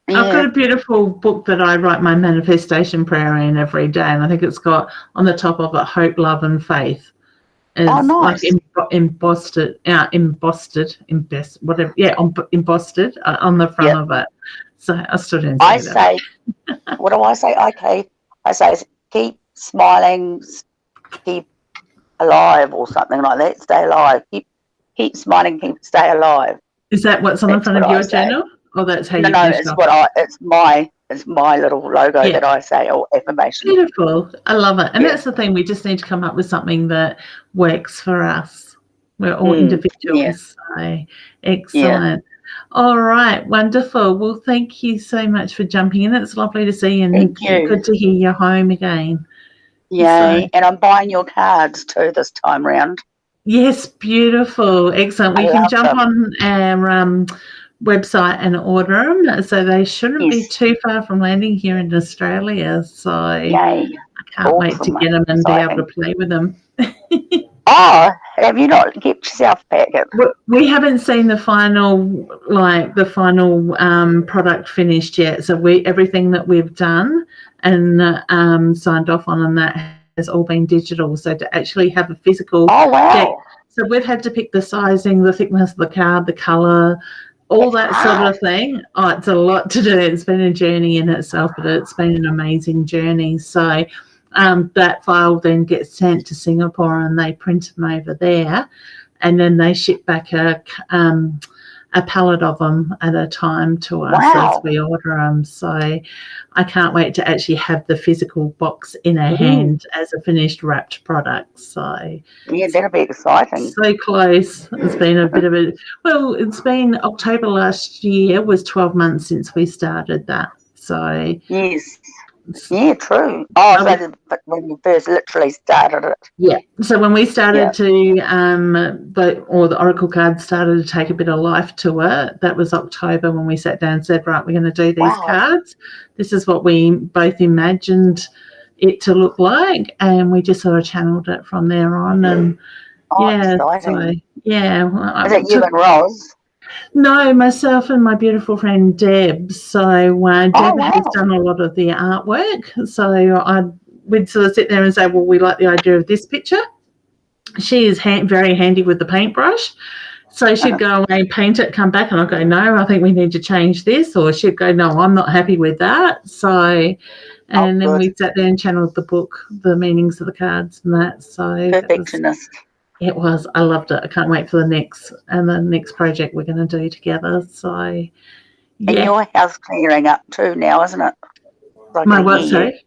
Speaker 1: Yeah. I've got a beautiful book that I write my manifestation prayer in every day, and I think it's got on the top of it hope, love, and faith. It's
Speaker 3: nice.
Speaker 1: Like embossed on the front of it. So I still didn't say that.
Speaker 3: What do I say? Okay. I say keep smiling, keep alive, or something like that. Stay alive. Keep smiling, stay alive.
Speaker 1: Is that what's on the front of your journal? Or that's how you
Speaker 3: it's my little logo that I say, or affirmation.
Speaker 1: Beautiful. I love it. And that's the thing, we just need to come up with something that works for us. We're all individuals. So excellent. All right, wonderful. Well, thank you so much for jumping in. It's lovely to see you, and good to hear you're home again.
Speaker 3: Yay. And I'm buying your cards too this time round.
Speaker 1: Yes, beautiful. Excellent. We can jump on our website and order them, so they shouldn't be too far from landing here in Australia. So I can't wait to get them and be able to play with them.
Speaker 3: Have you not kept yourself packet?
Speaker 1: We haven't seen the final product finished yet. So everything that we've done and signed off on, and that has all been digital. So to actually have a physical deck, so we've had to pick the sizing, the thickness of the card, the colour, all that sort of thing. It's a lot to do. It's been a journey in itself, but it's been an amazing journey. So that file then gets sent to Singapore, and they print them over there, and then they ship back a pallet of them at a time to us as we order them. So I can't wait to actually have the physical box in our hand as a finished wrapped product. So
Speaker 3: that'll be exciting.
Speaker 1: So close. It's been a bit of it's been October last year was 12 months since we started that. So
Speaker 3: yeah, true. So when you first literally started it.
Speaker 1: Yeah. So when we started to, the Oracle cards started to take a bit of life to it, that was October when we sat down and said, right, we're going to do these cards. This is what we both imagined it to look like, and we just sort of channeled it from there on. And
Speaker 3: exciting.
Speaker 1: Is
Speaker 3: it you and Roz?
Speaker 1: No, myself and my beautiful friend Deb. So Deb has done a lot of the artwork. So we'd sort of sit there and say, well, we like the idea of this picture. She is very handy with the paintbrush. So she'd go away, paint it, come back, and I'd go, no, I think we need to change this. Or she'd go, no, I'm not happy with that. So, and then we sat there and channeled the book, the meanings of the cards and that. So
Speaker 3: perfectionist.
Speaker 1: It was. I loved it. I can't wait for the next project we're going to do together. So, and
Speaker 3: your house clearing up too now, isn't it?
Speaker 1: Like my what? Sorry,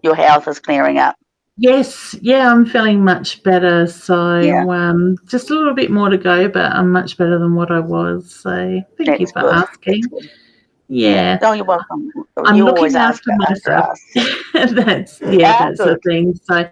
Speaker 3: your house is clearing up.
Speaker 1: Yes. Yeah, I'm feeling much better. So, just a little bit more to go, but I'm much better than what I was. So, thank you for asking. Yeah.
Speaker 3: Oh, you're welcome.
Speaker 1: I'm looking after myself. That's the thing. So.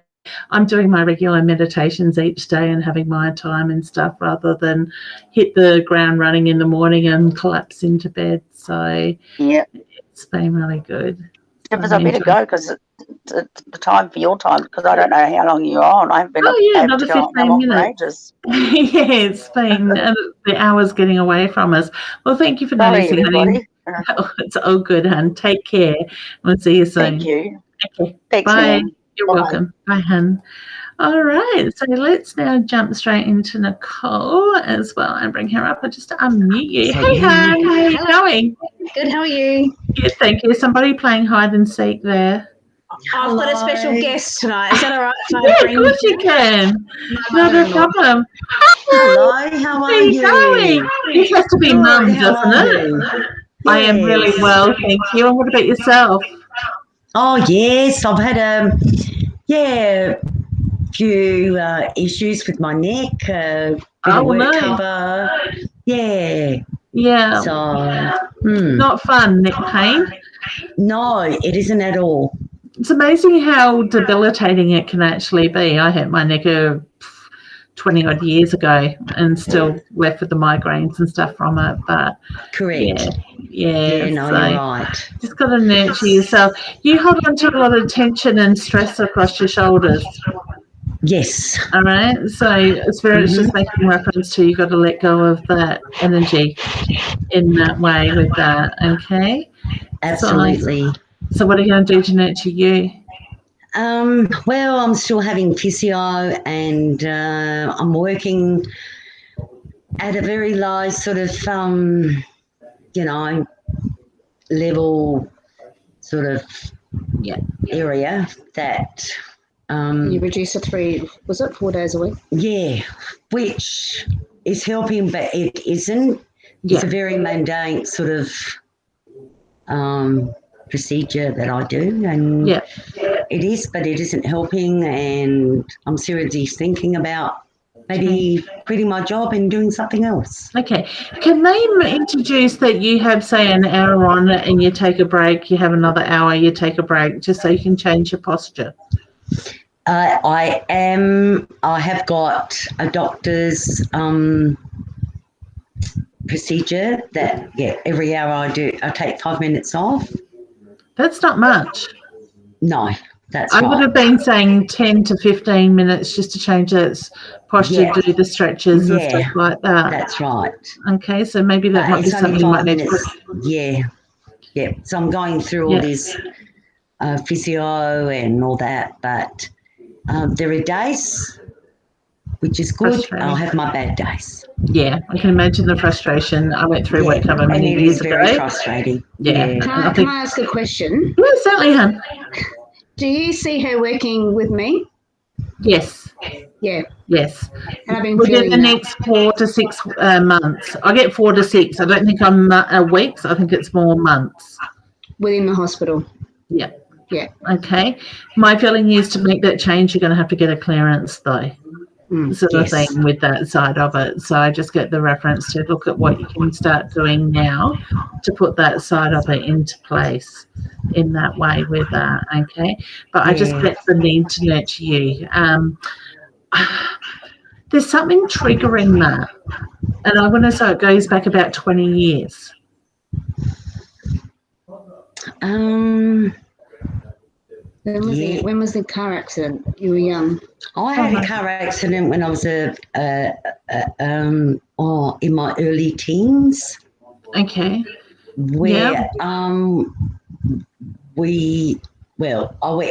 Speaker 1: I'm doing my regular meditations each day and having my time and stuff rather than hit the ground running in the morning and collapse into bed. So it's been really good.
Speaker 3: Because I better go because it's the time for your time because I don't know how long you're on. I haven't been
Speaker 1: another 15 minutes. It's been the hours getting away from us. Well, thank you for noticing, honey. It's all good, hon. Take care. We'll see you soon.
Speaker 3: Thank you.
Speaker 1: Okay.
Speaker 3: Thanks,
Speaker 1: bye.
Speaker 3: Man.
Speaker 1: You're welcome. Bye, hun. All right, so let's now jump straight into Nicole as well and bring her up. I'll just unmute you. Hey, hon, how are you going?
Speaker 4: Good, how are you?
Speaker 1: Good, thank you. Somebody playing hide and seek there.
Speaker 4: I've got a special guest tonight. Is that all right?
Speaker 1: Yeah, of course you can. Not a problem.
Speaker 5: Hello, how are you?
Speaker 1: Going? This has to be
Speaker 5: Good,
Speaker 1: Mum,
Speaker 5: how
Speaker 1: doesn't
Speaker 5: are
Speaker 1: it?
Speaker 5: you?
Speaker 1: I am really
Speaker 5: Yes.
Speaker 1: well, thank you. And what about yourself?
Speaker 5: Oh, yes, I've had few issues with my neck, bit of work cover. Yeah.
Speaker 1: Yeah.
Speaker 5: So,
Speaker 1: not fun, neck pain.
Speaker 5: no, it isn't at all.
Speaker 1: It's amazing how debilitating it can actually be. I hurt my neck 20 odd years ago and still left with the migraines and stuff from it. But
Speaker 5: Correct.
Speaker 1: Yeah,
Speaker 5: no,
Speaker 1: so
Speaker 5: you're right.
Speaker 1: just got to nurture yourself. You hold on to a lot of tension and stress across your shoulders.
Speaker 5: Yes.
Speaker 1: All right. So Spirit's just making reference to you got to let go of that energy in that way with that. Okay.
Speaker 5: Absolutely.
Speaker 1: So what are you going to do to nurture you?
Speaker 5: Well, I'm still having physio and I'm working at a very low sort of, level sort of area that...
Speaker 4: you reduce it 4 days a week?
Speaker 5: Yeah, which is helping, but it isn't. It's a very mundane sort of procedure that I do, and it is, but it isn't helping, and I'm seriously thinking about maybe quitting my job and doing something else.
Speaker 1: Okay. Can they introduce that you have, say, an hour on it and you take a break, you have another hour, you take a break, just so you can change your posture?
Speaker 5: I have got a doctor's procedure that, every hour I take 5 minutes off.
Speaker 1: That's not much.
Speaker 5: No, that's
Speaker 1: I would have been saying 10 to 15 minutes just to change its posture, do the stretches and stuff like that.
Speaker 5: That's right.
Speaker 1: Okay, so maybe that might be something you might need to put.
Speaker 5: Yeah. So I'm going through all this physio and all that, but there are days which is good. I'll have my bad days.
Speaker 1: Yeah, I can imagine the frustration. I went through work cover many years ago.
Speaker 5: Very frustrating.
Speaker 1: Yeah.
Speaker 4: Can I ask a question?
Speaker 1: Yeah, certainly, hon.
Speaker 4: Do you see her working with me?
Speaker 1: Yes.
Speaker 4: Yeah.
Speaker 1: Yes.
Speaker 4: And I've been
Speaker 1: within the next 4 to 6 months. I get 4 to 6. I don't think I'm weeks. I think it's more months.
Speaker 4: Within the hospital?
Speaker 1: Yeah.
Speaker 4: Yeah.
Speaker 1: Okay. My feeling is to make that change, you're going to have to get a clearance, though. Sort of thing with that side of it. So I just get the reference to look at what you can start doing now to put that side of it into place in that way with that. Okay. But I just get the need to nurture you. There's something triggering that. And I want to say it goes back about 20 years.
Speaker 4: When was the car accident? You were young.
Speaker 5: I had a car accident when I was in my early teens.
Speaker 1: Okay.
Speaker 5: Where I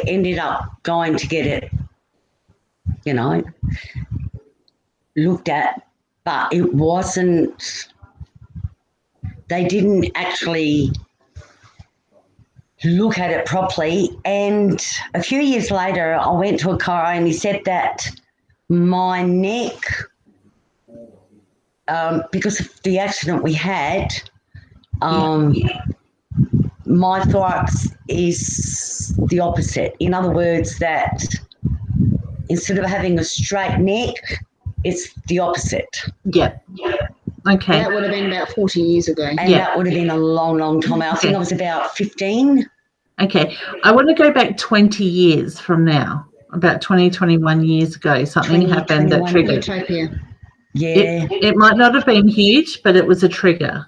Speaker 5: ended up going to get it, looked at, but it wasn't. They didn't actually look at it properly, and a few years later I went to a chiro and he said that my neck, because of the accident we had, my thorax is the opposite. In other words, that instead of having a straight neck, it's the opposite.
Speaker 1: Yeah. Okay.
Speaker 4: That would have been about 40 years ago.
Speaker 5: And that would have been a long, long time. I think I was about 15.
Speaker 1: Okay. I want to go back 20 years from now, about 20, 21 years ago. Something happened that triggered.
Speaker 4: Utopia.
Speaker 5: Yeah.
Speaker 1: It might not have been huge, but it was a trigger.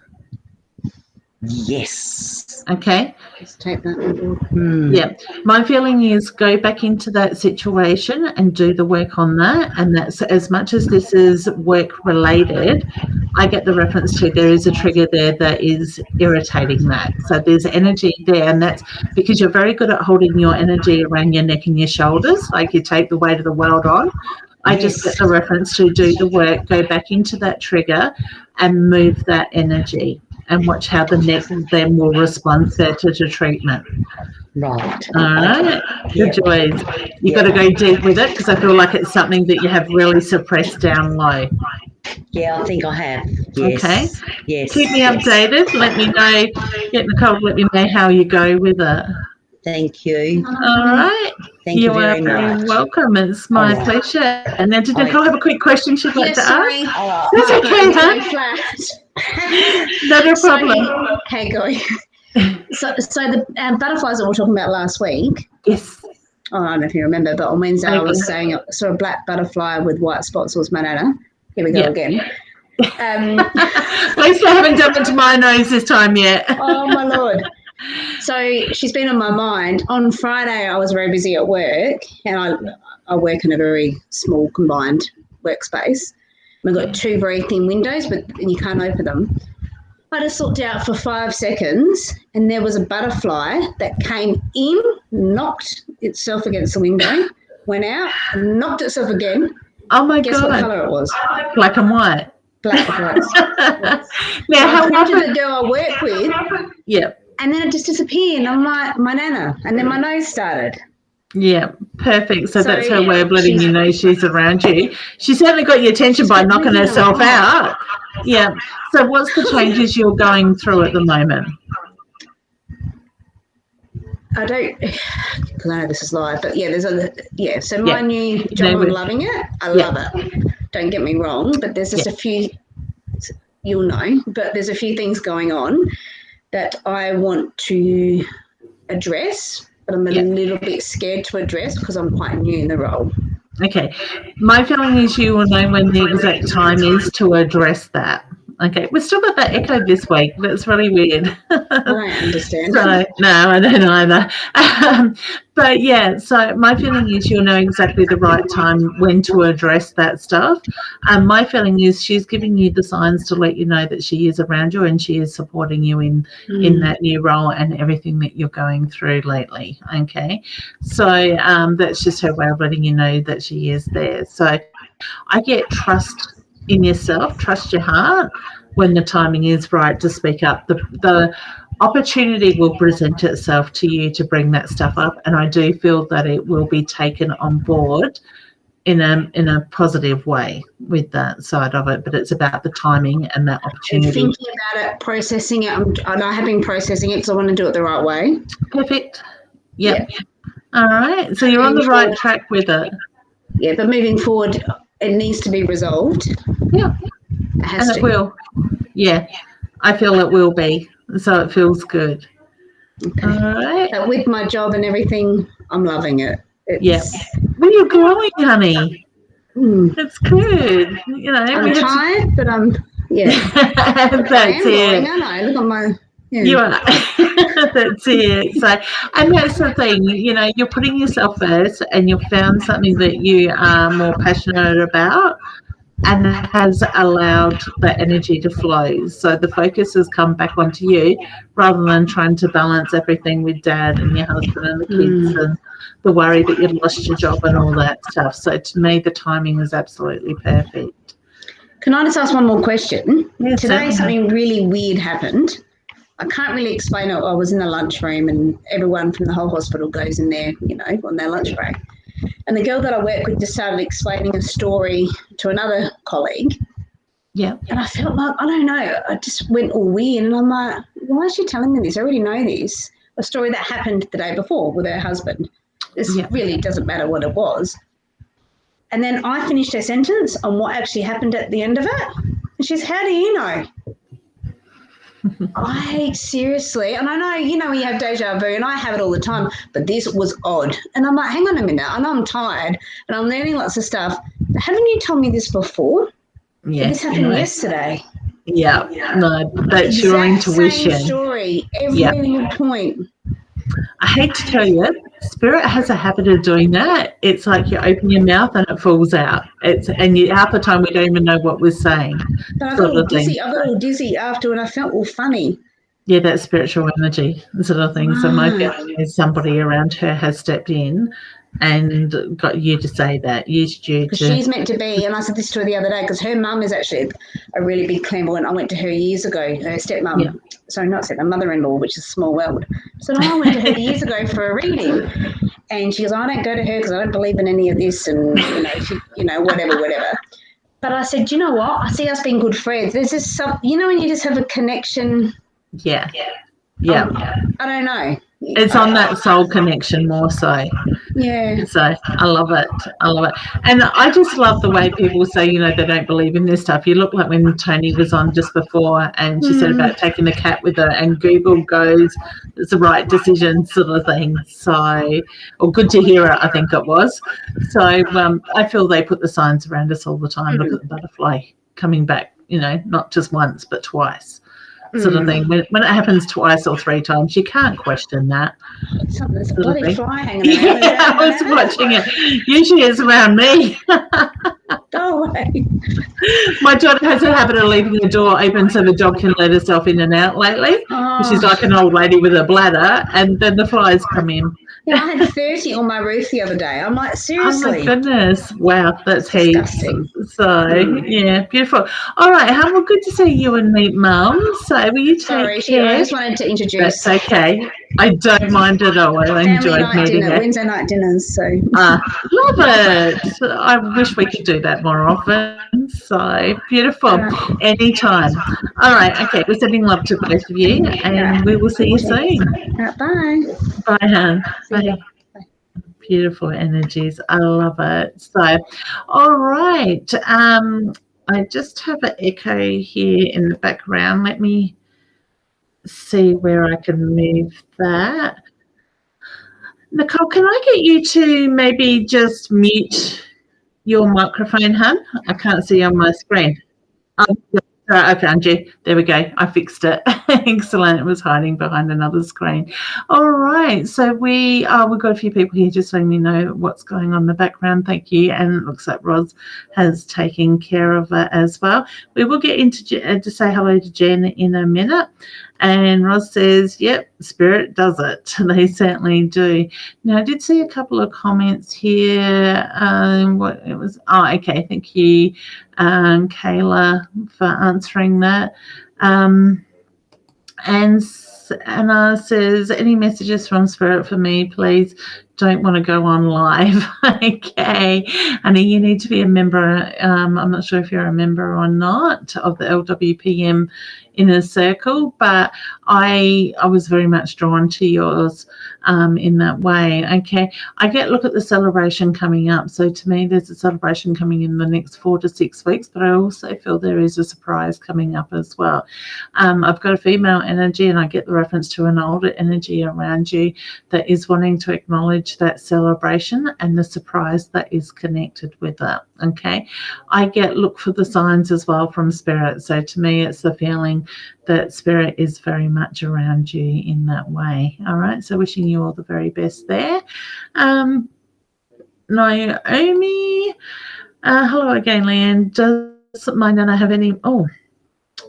Speaker 5: Yes.
Speaker 1: Okay.
Speaker 4: Just take that on board.
Speaker 1: Yeah. My feeling is go back into that situation and do the work on that. And that's as much as this is work related, I get the reference to there is a trigger there that is irritating that. So there's energy there, and that's because you're very good at holding your energy around your neck and your shoulders, like you take the weight of the world on. I just get the reference to do the work, go back into that trigger and move that energy and watch how the neck then will respond better to treatment.
Speaker 5: Right.
Speaker 1: All right.
Speaker 5: Yeah.
Speaker 1: The joys. You've got to go deep with it because I feel like it's something that you have really suppressed down low.
Speaker 5: Yeah, I think I have. Yes.
Speaker 1: Okay.
Speaker 5: Yes.
Speaker 1: Keep me updated. Let me know. Get Nicole, let me know how you go with it.
Speaker 5: Thank you.
Speaker 1: All right.
Speaker 5: Thank you very
Speaker 1: are very
Speaker 5: much.
Speaker 1: welcome. It's my pleasure. And then did Nicole have a quick question she'd like to
Speaker 4: sorry.
Speaker 1: ask? That's okay, huh? Not a problem.
Speaker 4: Okay, go. So the butterflies that we were talking about last week.
Speaker 1: Yes.
Speaker 4: Oh, I don't know if you remember, but on Wednesday I was saying I saw a black butterfly with white spots was my nana. Here we go again.
Speaker 1: At least I haven't done it to my nose this time yet.
Speaker 4: Oh, my Lord. So she's been on my mind. On Friday, I was very busy at work, and I work in a very small combined workspace. We've got two very thin windows, but you can't open them. I just looked out for 5 seconds, and there was a butterfly that came in, knocked itself against the window, went out, knocked itself again.
Speaker 1: Oh, my God.
Speaker 4: Guess what colour it was?
Speaker 1: Black and white.
Speaker 4: Black and white.
Speaker 1: Now,
Speaker 4: so
Speaker 1: how
Speaker 4: often the girl I work with.
Speaker 1: Yeah.
Speaker 4: And then it just disappeared, and I'm like, my nana. And then my nose started.
Speaker 1: Yeah, perfect. So that's her way of letting you know she's around you. She certainly got your attention by knocking herself out. Yeah. So what's the changes you're going through at the moment?
Speaker 4: I don't, because I know this is live, but yeah, so my new job, I'm loving it. I love it. Don't get me wrong, but there's just a few, you'll know, but there's a few things going on that I want to address, but I'm a little bit scared to address because I'm quite new in the role. Okay.
Speaker 1: My feeling is you will know when the exact time is to address that. Okay. We've still got that echo this week. That's really weird.
Speaker 4: I don't understand.
Speaker 1: So, no, I don't either. But yeah, so my feeling is you'll know exactly the right time when to address that stuff. My feeling is she's giving you the signs to let you know that she is around you and she is supporting you in that new role and everything that you're going through lately. Okay. So that's just her way of letting you know that she is there. So I get trust in yourself, trust your heart when the timing is right to speak up. The opportunity will present itself to you to bring that stuff up, and I do feel that it will be taken on board in a positive way with that side of it, but it's about the timing and that opportunity.
Speaker 4: Thinking about it, processing it, and I have been processing it because I want to do it the right way.
Speaker 1: Perfect. Yep. All right, so you're on the right track with it.
Speaker 4: Yeah, but moving forward, it needs to be resolved.
Speaker 1: Yeah. It will. Yeah. I feel it will be. So it feels good.
Speaker 4: Okay.
Speaker 1: All right.
Speaker 4: With my job and everything, I'm loving it.
Speaker 1: Well, you're growing, honey. It's good. You know,
Speaker 4: I'm tired, but I'm,
Speaker 1: That's it.
Speaker 4: I know. Look at my... Yeah.
Speaker 1: You are. That's it. So, and that's the thing, you know, you're putting yourself first and you've found something that you are more passionate about and that has allowed the energy to flow. So the focus has come back onto you rather than trying to balance everything with dad and your husband and the kids and the worry that you'd lost your job and all that stuff. So to me, the timing is absolutely perfect.
Speaker 4: Can I just ask one more question?
Speaker 1: Yes,
Speaker 4: Today, something really weird happened. I can't really explain it. I was in the lunchroom and everyone from the whole hospital goes in there, you know, on their lunch break. And the girl that I work with just started explaining a story to another colleague. Yeah. And I felt like, I don't know, I just went all weird. And I'm like, why is she telling me this? I already know this. A story that happened the day before with her husband. This really doesn't matter what it was. And then I finished her sentence on what actually happened at the end of it. And she's, how do you know? Seriously, and I know, you know, when you have deja vu, and I have it all the time, but this was odd. And I'm like, hang on a minute, I know I'm tired and I'm learning lots of stuff. Haven't you told me this before? Yeah. This happened yesterday.
Speaker 1: Yeah, no, that's your intuition.
Speaker 4: Same story, every point.
Speaker 1: I hate to tell you, spirit has a habit of doing that. It's like you open your mouth and it falls out. Half the time we don't even know what we're saying.
Speaker 4: But I got all dizzy. I got all dizzy after, and I felt all funny.
Speaker 1: Yeah, that's spiritual energy sort of thing. So my feeling is somebody around her has stepped in and got you to say that. Used you to.
Speaker 4: She's meant to be, and I said this to her the other day, because her mum is actually a really big clairvoyant. I went to her years ago, her stepmum.
Speaker 1: Yeah.
Speaker 4: Sorry, not stepmum, mother-in-law, which is a small world. So I went to her years ago for a reading, and she goes, I don't go to her because I don't believe in any of this, and whatever. But I said, you know what? I see us being good friends. There's just some, when you just have a connection.
Speaker 1: Yeah.
Speaker 4: I don't know.
Speaker 1: It's on that soul connection more so.
Speaker 4: Yeah.
Speaker 1: So I love it. And I just love the way people say, they don't believe in this stuff. You look like when Tony was on just before and she said about taking the cat with her, and Google goes, it's the right decision sort of thing. So, or good to hear it, I think it was. So I feel they put the signs around us all the time. Look at the butterfly coming back, not just once but twice. Sort of thing. When it happens twice or three times, you can't question that.
Speaker 4: There's a bloody fly hanging around.
Speaker 1: Yeah, I was watching it. Usually it's around me.
Speaker 4: Go away.
Speaker 1: My daughter has a habit of leaving the door open so the dog can let herself in and out lately. She's like an old lady with a bladder, and then the flies come in.
Speaker 4: Yeah, I had 30 on my roof the other day. I'm like, seriously?
Speaker 1: Oh, my goodness. Wow, that's
Speaker 4: disgusting.
Speaker 1: Heaps. So, yeah, beautiful. All right, Hum, well, good to see you and meet Mum. So, will you take care?
Speaker 4: I just wanted to introduce.
Speaker 1: That's okay. I don't mind at all. I enjoyed meeting you.
Speaker 4: Wednesday night dinners. So.
Speaker 1: Love it. I wish we could do that more often. So, beautiful. Anytime. All right, okay. We're sending love to both of you, and we will see you soon.
Speaker 4: Bye.
Speaker 1: Bye, Hum. Bye. Beautiful energies. I love it. So, all right. I just have an echo here in the background. Let me see where I can move that. Nicole, can I get you to maybe just mute your microphone, Hum? I can't see on my screen. I found you. There we go. I fixed it. Excellent. It was hiding behind another screen. All right. So we've got a few people here just letting me know what's going on in the background. Thank you. And it looks like Roz has taken care of it as well. We will get into to say hello to Jen in a minute. And Roz says, yep, Spirit does it. They certainly do. Now, I did see a couple of comments here. Okay. Thank you, Kayla, for answering that. And Anna says, any messages from Spirit for me, please? Don't want to go on live. Okay. Annie, you need to be a member. I'm not sure if you're a member or not of the LWPM Inner Circle, but I was very much drawn to yours in that way. Okay. Look at the celebration coming up. So to me, there's a celebration coming in the next 4 to 6 weeks, but I also feel there is a surprise coming up as well. I've got a female energy, and I get the reference to an older energy around you that is wanting to acknowledge that celebration and the surprise that is connected with it. Okay. Look for the signs as well from Spirit. So to me, it's the feeling that Spirit is very much around you in that way. All right. So wishing you all the very best there. Naomi, hello again, Leanne. Does my Nana have any?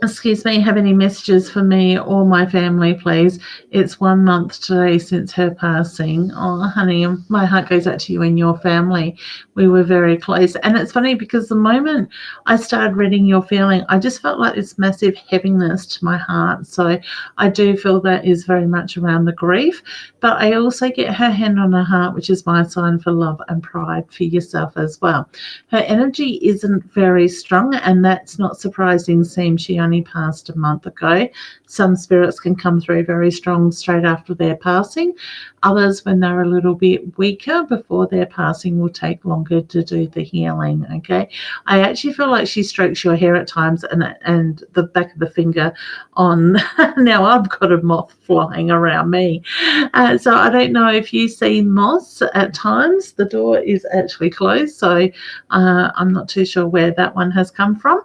Speaker 1: Have any messages for me or my family, please? It's 1 month today since her passing. Oh, honey, my heart goes out to you and your family. We were very close. And it's funny because the moment I started reading your feeling, I just felt like this massive heaviness to my heart. So I do feel that is very much around the grief. But I also get her hand on her heart, which is my sign for love and pride for yourself as well. Her energy isn't very strong, and that's not surprising, seems she only passed a month ago. Some spirits can come through very strong straight after their passing. Others, when they're a little bit weaker before their passing, will take longer to do the healing. Okay, I actually feel like she strokes your hair at times and the back of the finger on. Now I've got a moth flying around me, so I don't know if you see moths at times. The door is actually closed, so I'm not too sure where that one has come from.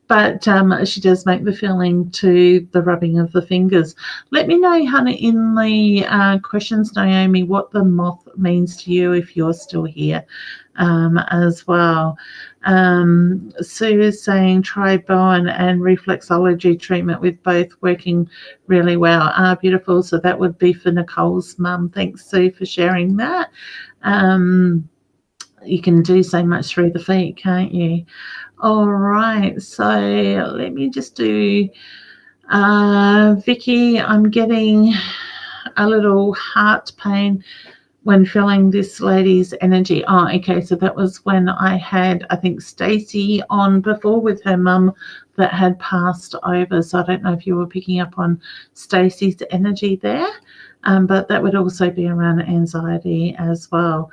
Speaker 1: but she does make the feeling to the rubbing of the fingers. Let me know, honey, in the questions, Naomi, what the moth means to you if you're still here as well. Sue is saying try Bowen and reflexology treatment with both working really well. Beautiful. So that would be for Nicole's mum. Thanks, Sue, for sharing that. You can do so much through the feet, can't you? All right. So let me just do Vicky. I'm getting a little heart pain when feeling this lady's energy. Oh, okay. So that was when I had, I think, Stacey on before with her mum that had passed over. So I don't know if you were picking up on Stacey's energy there, but that would also be around anxiety as well.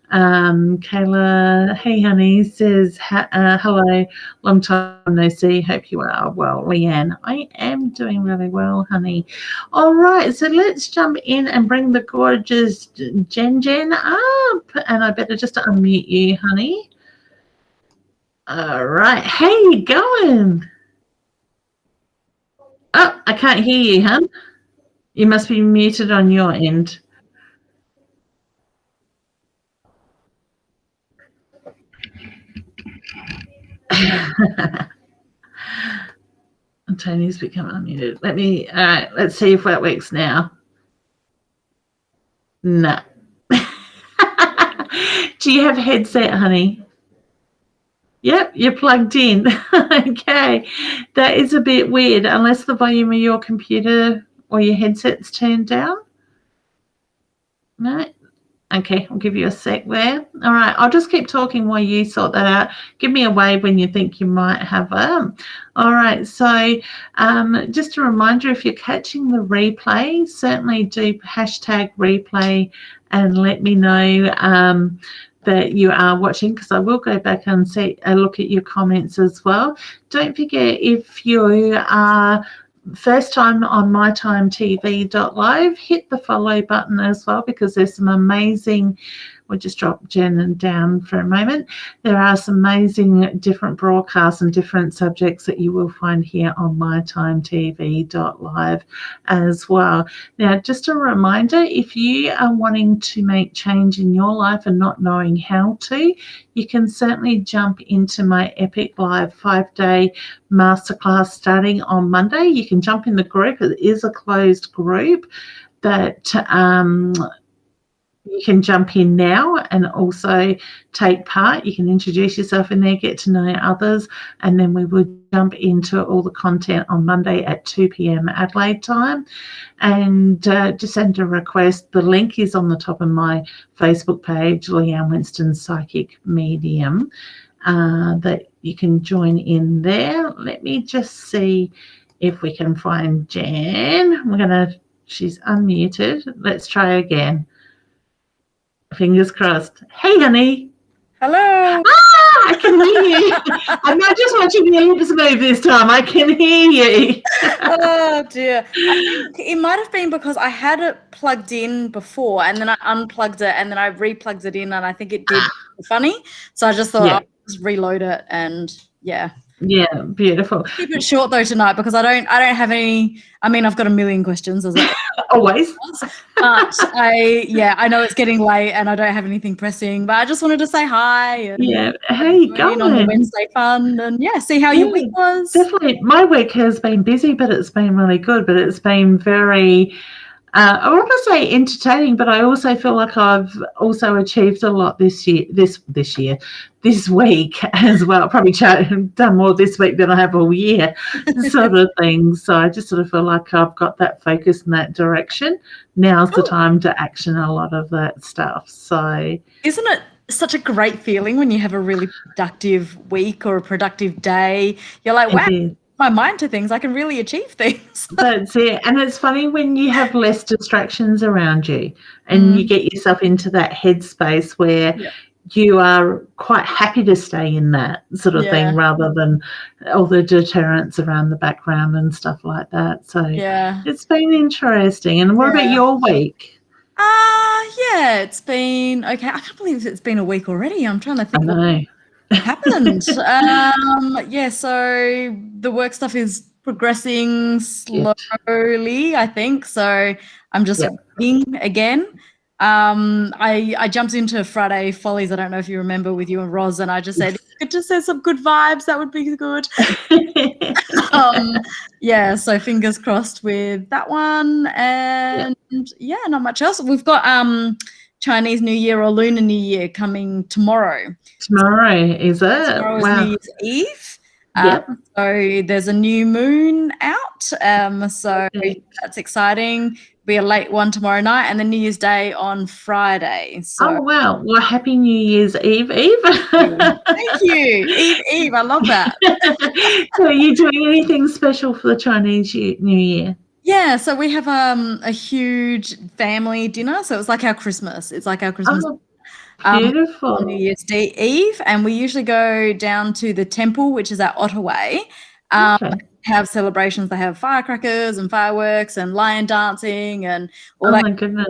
Speaker 1: Kayla, hey honey, says hello, long time no see, hope you are well. Leanne, I am doing really well, honey. All right, so let's jump in and bring the gorgeous Jen up, and I better just unmute you, honey. All right, how you going? Oh, I can't hear you, hon. You must be muted on your end. Tony's become unmuted. All right, let's see if that works now. No. Do you have a headset, honey? Yep, you're plugged in. Okay, that is a bit weird, unless the volume of your computer or your headset's turned down. No. Okay, I'll give you a sec there. All right, I'll just keep talking while you sort that out. Give me a wave when you think you might have them. All right, so just a reminder, if you're catching the replay, certainly do hashtag replay and let me know that you are watching, because I will go back and see a look at your comments as well. Don't forget, if you are first time on mytimetv.live, hit the follow button as well, because there's some amazing, we'll just drop Jen down for a moment. There are some amazing different broadcasts and different subjects that you will find here on mytimetv.live as well. Now, just a reminder, if you are wanting to make change in your life and not knowing how to, you can certainly jump into my Epic Live 5-day masterclass starting on Monday. You can jump in the group. It is a closed group that you can jump in now and also take part. You can introduce yourself in there, get to know others, and then we will jump into all the content on Monday at 2 p.m. Adelaide time. And just send a request. The link is on the top of my Facebook page, Leanne Winston Psychic Medium, that you can join in there. Let me just see if we can find Jen. She's unmuted. Let's try again. Fingers crossed. Hey, honey.
Speaker 6: Hello.
Speaker 1: I can hear you. I'm not just watching your lips move this time. I can hear you.
Speaker 6: Oh, dear. I think it might have been because I had it plugged in before and then I unplugged it and then I replugged it in and I think it did funny. So I just thought I'll just reload it and yeah.
Speaker 1: Yeah, beautiful.
Speaker 6: Keep it short though tonight because I don't have any. I mean, I've got a million questions as
Speaker 1: always,
Speaker 6: but I know it's getting late and I don't have anything pressing. But I just wanted to say hi. And
Speaker 1: how you going
Speaker 6: on the Wednesday fun and see how your week was.
Speaker 1: Definitely, my week has been busy, but it's been really good. But it's been very. I want to say entertaining, but I also feel like I've also achieved a lot this week as well. Probably done more this week than I have all year, sort of thing. So I just sort of feel like I've got that focus in that direction. Now's the time to action a lot of that stuff. So
Speaker 6: isn't it such a great feeling when you have a really productive week or a productive day? You're like, wow. My mind to things, I can really achieve things.
Speaker 1: That's it. And it's funny when you have less distractions around you and you get yourself into that headspace where you are quite happy to stay in that sort of thing rather than all the deterrents around the background and stuff like that. So it's been interesting. And what about your week?
Speaker 6: It's been okay. I can't believe it's been a week already. I'm trying to think.
Speaker 1: I know.
Speaker 6: happened. Yeah, so the work stuff is progressing slowly, I think. So I'm just reading again. I jumped into Friday Follies. I don't know if you remember, with you and Roz, and I just said, if you could just say some good vibes, that would be good. Yeah, so fingers crossed with that one, and not much else. We've got Chinese New Year or Lunar New Year coming tomorrow.
Speaker 1: Tomorrow, is it?
Speaker 6: Tomorrow is New Year's Eve.
Speaker 1: Yep.
Speaker 6: So there's a new moon out. So that's exciting. Be a late one tomorrow night, and then New Year's Day on Friday. So,
Speaker 1: oh wow! Well, happy New Year's Eve, Eve.
Speaker 6: Thank you, Eve. I love that.
Speaker 1: So, are you doing anything special for the Chinese New Year?
Speaker 6: Yeah, so we have a huge family dinner. So it's like our Christmas. It's like our Christmas.
Speaker 1: Oh, beautiful.
Speaker 6: On New Year's Day Eve, and we usually go down to the temple, which is at Ottaway. Have celebrations. They have firecrackers and fireworks and lion dancing and all that.
Speaker 1: Oh my goodness!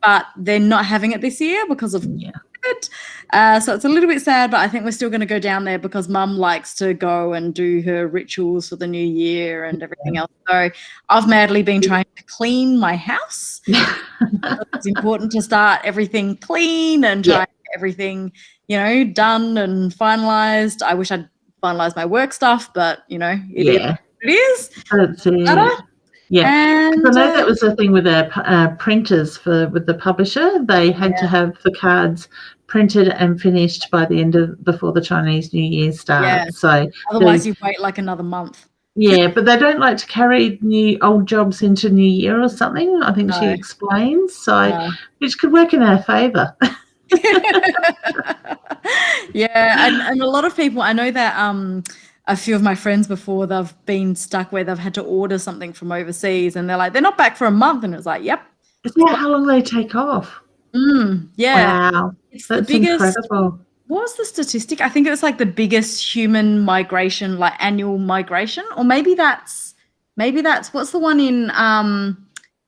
Speaker 6: But they're not having it this year because of it. So it's a little bit sad, but I think we're still going to go down there because Mum likes to go and do her rituals for the new year and everything else. So I've madly been trying to clean my house. It's important to start everything clean and try everything, done and finalized. I wish I'd finalized my work stuff, but it is what it is.
Speaker 1: That's it. Yeah, and I know that was the thing with our printers with the publisher. They had to have the cards printed and finished by the end of before the Chinese New Year starts.
Speaker 6: Yeah.
Speaker 1: So
Speaker 6: otherwise, you wait like another month.
Speaker 1: Yeah, but they don't like to carry old jobs into New Year or something. I think she explains. So which could work in our favour.
Speaker 6: And a lot of people. I know that a few of my friends before, they've been stuck where they've had to order something from overseas and they're like, they're not back for a month, and it's like, yep.
Speaker 1: Is that how long they take off?
Speaker 6: Wow.
Speaker 1: It's the biggest, incredible.
Speaker 6: What was the statistic? I think it was like the biggest human migration, like annual migration, or maybe that's what's the one in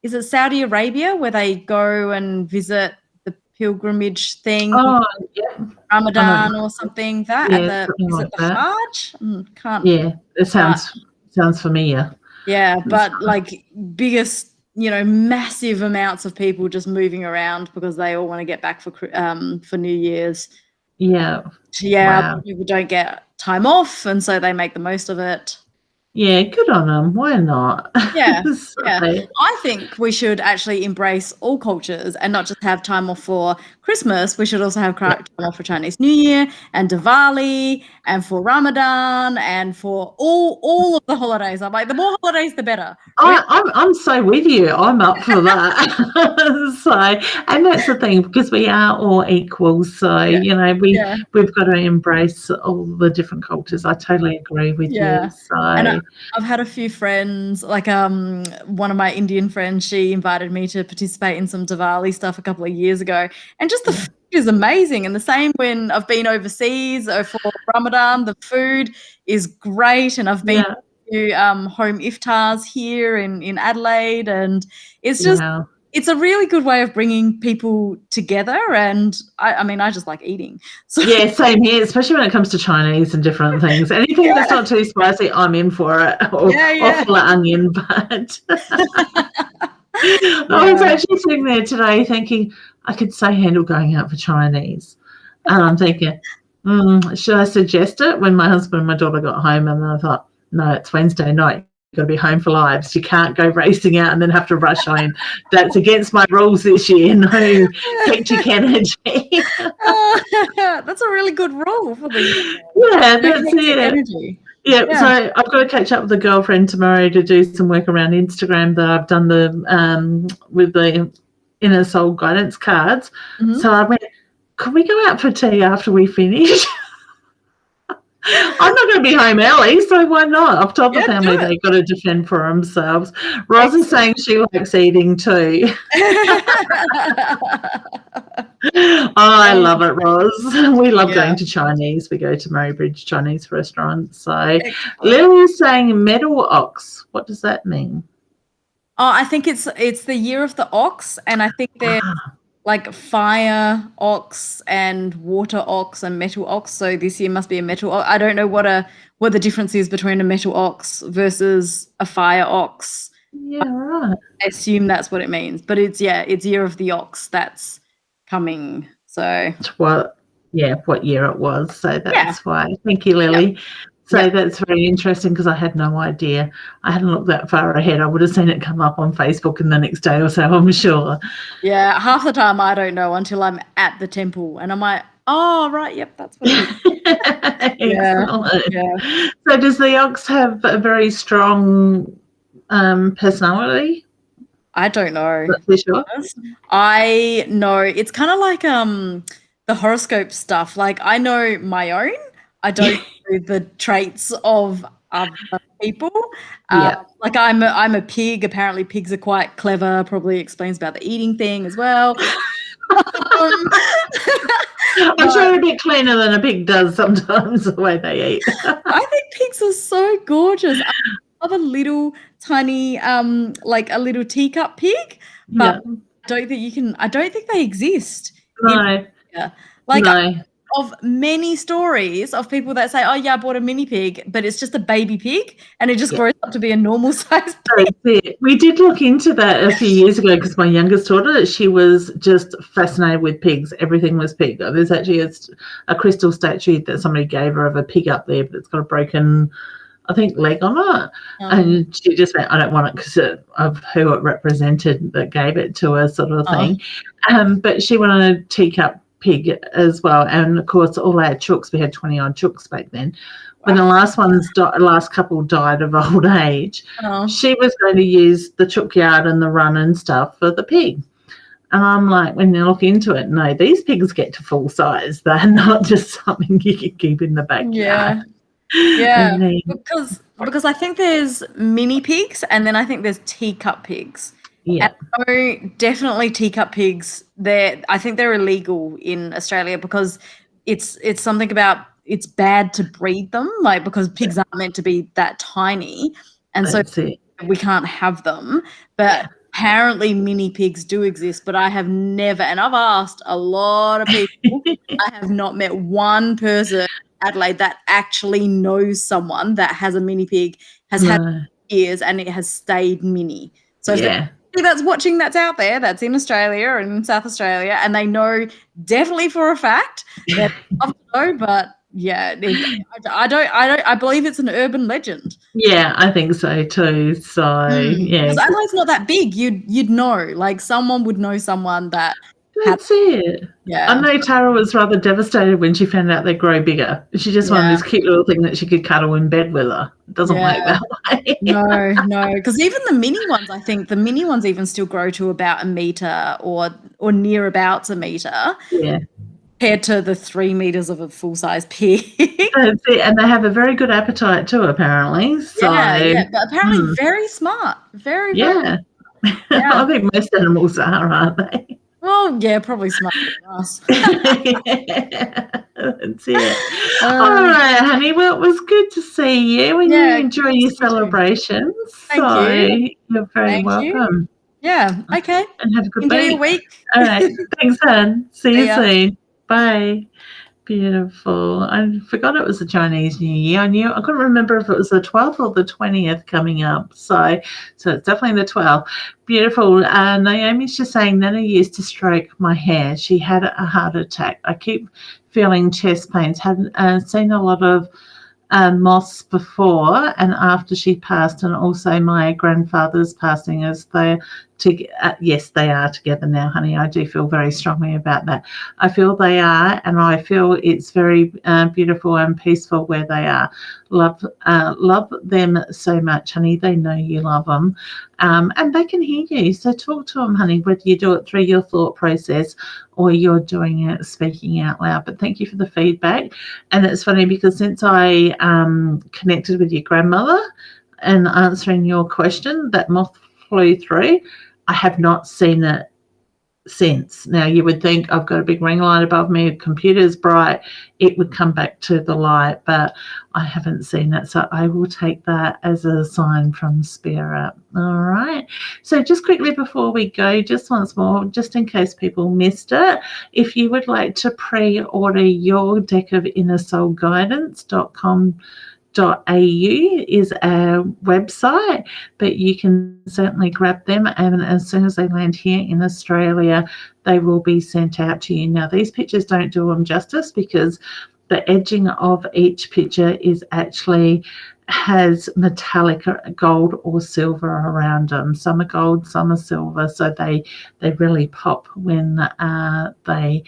Speaker 6: is it Saudi Arabia where they go and visit the pilgrimage thing?
Speaker 1: Oh, yeah.
Speaker 6: Ramadan or something. That
Speaker 1: is
Speaker 6: it the Hajj? Can't.
Speaker 1: Yeah, it sounds familiar.
Speaker 6: Yeah, but like biggest, massive amounts of people just moving around because they all want to get back for New Year's.
Speaker 1: Yeah.
Speaker 6: Wow. People don't get time off, and so they make the most of it.
Speaker 1: Yeah, good on them. Why not?
Speaker 6: Yeah, I think we should actually embrace all cultures and not just have time off for Christmas. We should also have time off for Chinese New Year and Diwali and for Ramadan and for all of the holidays. I'm like, the more holidays, the better.
Speaker 1: I'm so with you. I'm up for that. And that's the thing, because we are all equal. So, we've got to embrace all the different cultures. I totally agree with you. So.
Speaker 6: And I've had a few friends, like one of my Indian friends, she invited me to participate in some Diwali stuff a couple of years ago. And just the food is amazing. And the same when I've been overseas for Ramadan, the food is great. And I've been to home iftars here in Adelaide. And it's just, it's a really good way of bringing people together. And I just like eating. So.
Speaker 1: Yeah, same here, especially when it comes to Chinese and different things. Anything that's not too spicy, I'm in for it. Or full of onion, but I was actually sitting there today thinking I could so handle going out for Chinese. And I'm thinking, should I suggest it? When my husband and my daughter got home, and then I thought, no, it's Wednesday night. You've got to be home for lives. You can't go racing out and then have to rush home. That's against my rules this year. No hectic energy.
Speaker 6: That's a really good rule for the
Speaker 1: that's it. Energy. Yeah, so I've got to catch up with a girlfriend tomorrow to do some work around Instagram that I've done with the Inner Soul Guidance cards. Mm-hmm. So I went, could we go out for tea after we finish? I'm not going to be home early, so why not? I've told the family they've got to defend for themselves. Roz is saying she likes eating too. I love it, Roz. We love going to Chinese. We go to Murray Bridge Chinese restaurant. So Lily is saying metal ox. What does that mean?
Speaker 6: Oh, I think it's the year of the ox, and I think like fire ox and water ox and metal ox. So this year must be a metal ox. I don't know what the difference is between a metal ox versus a fire ox.
Speaker 1: Yeah, right.
Speaker 6: I assume that's what it means. But it's Year of the Ox that's coming. So
Speaker 1: what year it was. So that's why. Thank you, Lily.
Speaker 6: Yep.
Speaker 1: So that's very interesting because I had no idea. I hadn't looked that far ahead. I would have seen it come up on Facebook in the next day or so, I'm sure.
Speaker 6: Yeah, half the time I don't know until I'm at the temple and I'm like, oh, right, yep, that's what it is.
Speaker 1: Excellent.
Speaker 6: Yeah.
Speaker 1: So does the ox have a very strong personality?
Speaker 6: I don't know.
Speaker 1: For sure.
Speaker 6: I know it's kind of like the horoscope stuff. Like I know my own. I don't know the traits of other people. Like I'm a pig. Apparently pigs are quite clever. Probably explains about the eating thing as well.
Speaker 1: I'm sure they're a bit cleaner than a pig does sometimes, the way they eat.
Speaker 6: I think pigs are so gorgeous. I love a little tiny, like a little teacup pig, but I don't think they exist.
Speaker 1: No.
Speaker 6: Like
Speaker 1: no.
Speaker 6: Of many stories of people that say, oh yeah, I bought a mini pig, but it's just a baby pig and it just grows up to be a normal sized pig.
Speaker 1: We did look into that a few years ago because my youngest daughter, she was just fascinated with pigs. Everything was pig. There's actually a crystal statue that somebody gave her of a pig up there, but it's got a broken, I think, leg on it. And she just went, I don't want it because of who it represented that gave it to her, sort of thing. But she wanted a teacup pig as well, and of course all our chooks, we had 20 odd chooks back then. When the last couple died of old age, she was going to use the chook yard and the run and stuff for the pig. And I'm like, when you look into it, no, these pigs get to full size. They're not just something you can keep in the backyard.
Speaker 6: Yeah, because I think there's mini pigs and then I think there's teacup pigs.
Speaker 1: Yeah.
Speaker 6: So definitely teacup pigs. I think they're illegal in Australia because it's something about it's bad to breed them, like because pigs aren't meant to be that tiny, and we can't have them. But apparently mini pigs do exist, but I have never, and I've asked a lot of people, I have not met one person in Adelaide that actually knows someone that has a mini pig, has had years, and it has stayed mini. So that's watching, that's out there, that's in Australia and in South Australia, and they know definitely for a fact that I know, but I believe it's an urban legend.
Speaker 1: Yeah, I think so too. So
Speaker 6: because Adelaide's not that big, you'd know, like someone would know someone that.
Speaker 1: That's it.
Speaker 6: Yeah,
Speaker 1: I know Tara was rather devastated when she found out they grow bigger. She just wanted this cute little thing that she could cuddle in bed with her. It doesn't work that way.
Speaker 6: No, because even the mini ones, I think the mini ones even still grow to about a meter or near about a meter.
Speaker 1: Yeah.
Speaker 6: Compared to the 3 meters of a full-size pig.
Speaker 1: That's it. And they have a very good appetite too, apparently. So,
Speaker 6: but apparently very smart. Very, very
Speaker 1: I think most animals are, aren't they?
Speaker 6: Well, yeah, probably smarter than us.
Speaker 1: That's it. All right, honey. Well, it was good to see you and you enjoy your celebrations.
Speaker 6: Thank you.
Speaker 1: You're very welcome.
Speaker 6: Yeah, okay.
Speaker 1: And have a good
Speaker 6: Enjoy your week.
Speaker 1: All right. Thanks, hon. See you soon. Bye. Beautiful. I forgot it was the Chinese New Year. I couldn't remember if it was the 12th or the 20th coming up. So it's definitely the 12th. Beautiful. Naomi's just saying, Nana used to stroke my hair. She had a heart attack. I keep feeling chest pains. Hadn't seen a lot of moths before and after she passed, and also my grandfather's passing as yes, they are together now, honey. I do feel very strongly about that. I feel they are, and I feel it's very beautiful and peaceful where they are. Love them so much, honey. They know you love them, and they can hear you. So talk to them, honey, whether you do it through your thought process or you're doing it speaking out loud. But thank you for the feedback. And it's funny because since I connected with your grandmother and answering your question, that moth flew through. I have not seen it sense. Now, you would think I've got a big ring light above me, computer's bright, it would come back to the light, but I haven't seen that, so I will take that as a sign from Spirit. All right. So just quickly before we go, just once more, just in case people missed it, if you would like to pre-order your deck of innersoulguidance.com.au is our website, but you can certainly grab them, and as soon as they land here in Australia, they will be sent out to you. Now, these pictures don't do them justice because the edging of each picture is actually has metallic gold or silver around them. Some are gold, some are silver, so they really pop when they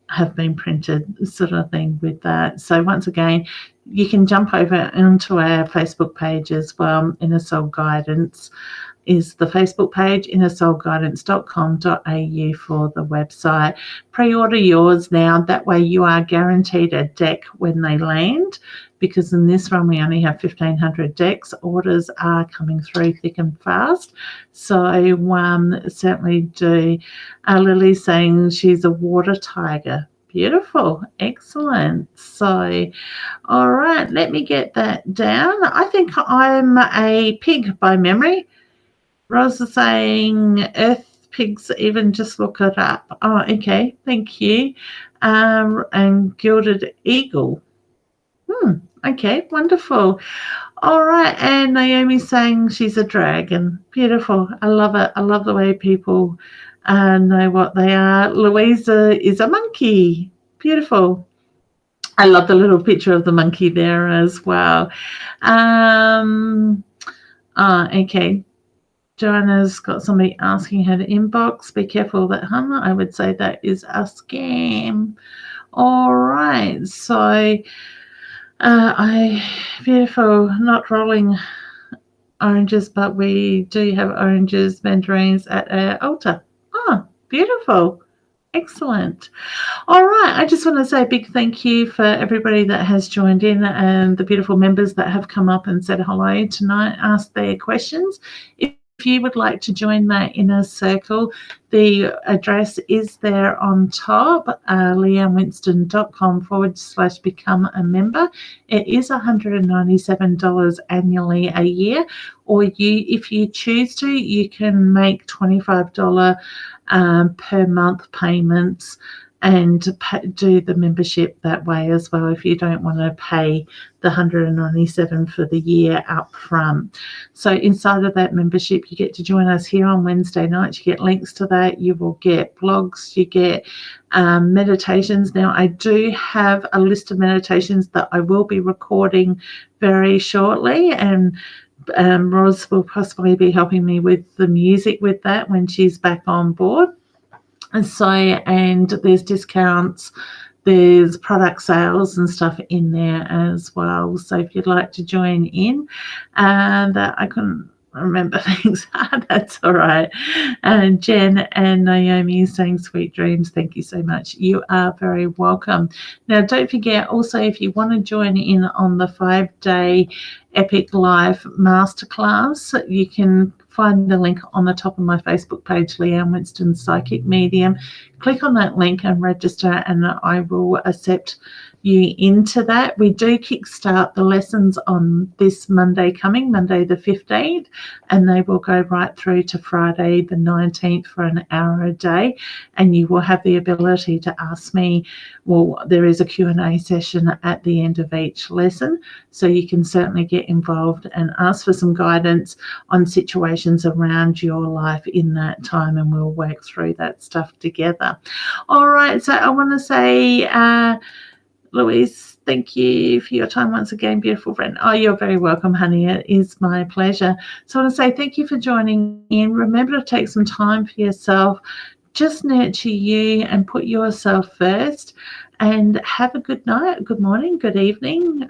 Speaker 1: have been printed, sort of thing with that. So once again, you can jump over onto our Facebook page as well. Inner Soul Guidance is the Facebook page, innersoulguidance.com.au for the website. Pre-order yours now. That way you are guaranteed a deck when they land, because in this run we only have 1,500 decks. Orders are coming through thick and fast. So certainly do. Lily's saying she's a water tiger. Beautiful. Excellent. So, all right, let me get that down. I think I'm a pig by memory. Rosa saying earth pigs, even just look it up. Oh, okay. Thank you. And gilded eagle. Okay, wonderful. All right, and Naomi's saying she's a dragon. Beautiful. I love it. I love the way people know what they are. Louisa is a monkey. Beautiful. I love the little picture of the monkey there as well. Okay. Joanna's got somebody asking her to inbox. Be careful that, I would say that is a scam. All right, so beautiful, not rolling oranges, but we do have oranges, mandarins at our altar. Oh, beautiful. Excellent. All right. I just want to say a big thank you for everybody that has joined in and the beautiful members that have come up and said hello tonight, asked their questions. If you would like to join that inner circle, the address is there on top, leannewinston.com/become a member. It is $197 annually a year, or if you choose to, you can make $25 per month payments and do the membership that way as well, if you don't want to pay the $197 for the year up front. So inside of that membership, you get to join us here on Wednesday nights. You get links to that. You will get blogs. You get meditations. Now, I do have a list of meditations that I will be recording very shortly, and Roz will possibly be helping me with the music with that when she's back on board. And so, and there's discounts, there's product sales and stuff in there as well. So if you'd like to join in, and I couldn't remember things. That's all right. And Jen and Naomi is saying sweet dreams. Thank you so much. You are very welcome. Now, don't forget also, if you want to join in on the 5-day Epic Life Masterclass, you can find the link on the top of my Facebook page, Leanne Winston Psychic Medium. Click on that link and register, and I will accept you into that. We do kickstart the lessons on this Monday coming, Monday the 15th, and they will go right through to Friday the 19th for an hour a day, and you will have the ability to ask me, well, there is a Q&A session at the end of each lesson, so you can certainly get involved and ask for some guidance on situations around your life in that time, and we'll work through that stuff together. All right, so I want to say, Louise, thank you for your time once again, beautiful friend. Oh, you're very welcome, honey. It is my pleasure. So I want to say thank you for joining in. Remember to take some time for yourself. Just nurture you and put yourself first. And have a good night, good morning, good evening,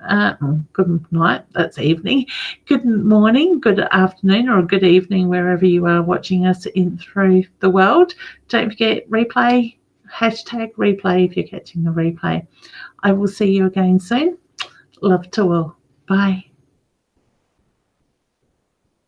Speaker 1: good night, that's evening, good morning, good afternoon, or good evening, wherever you are watching us in through the world. Don't forget replay, #replay if you're catching the replay. I will see you again soon. Love to all. Bye.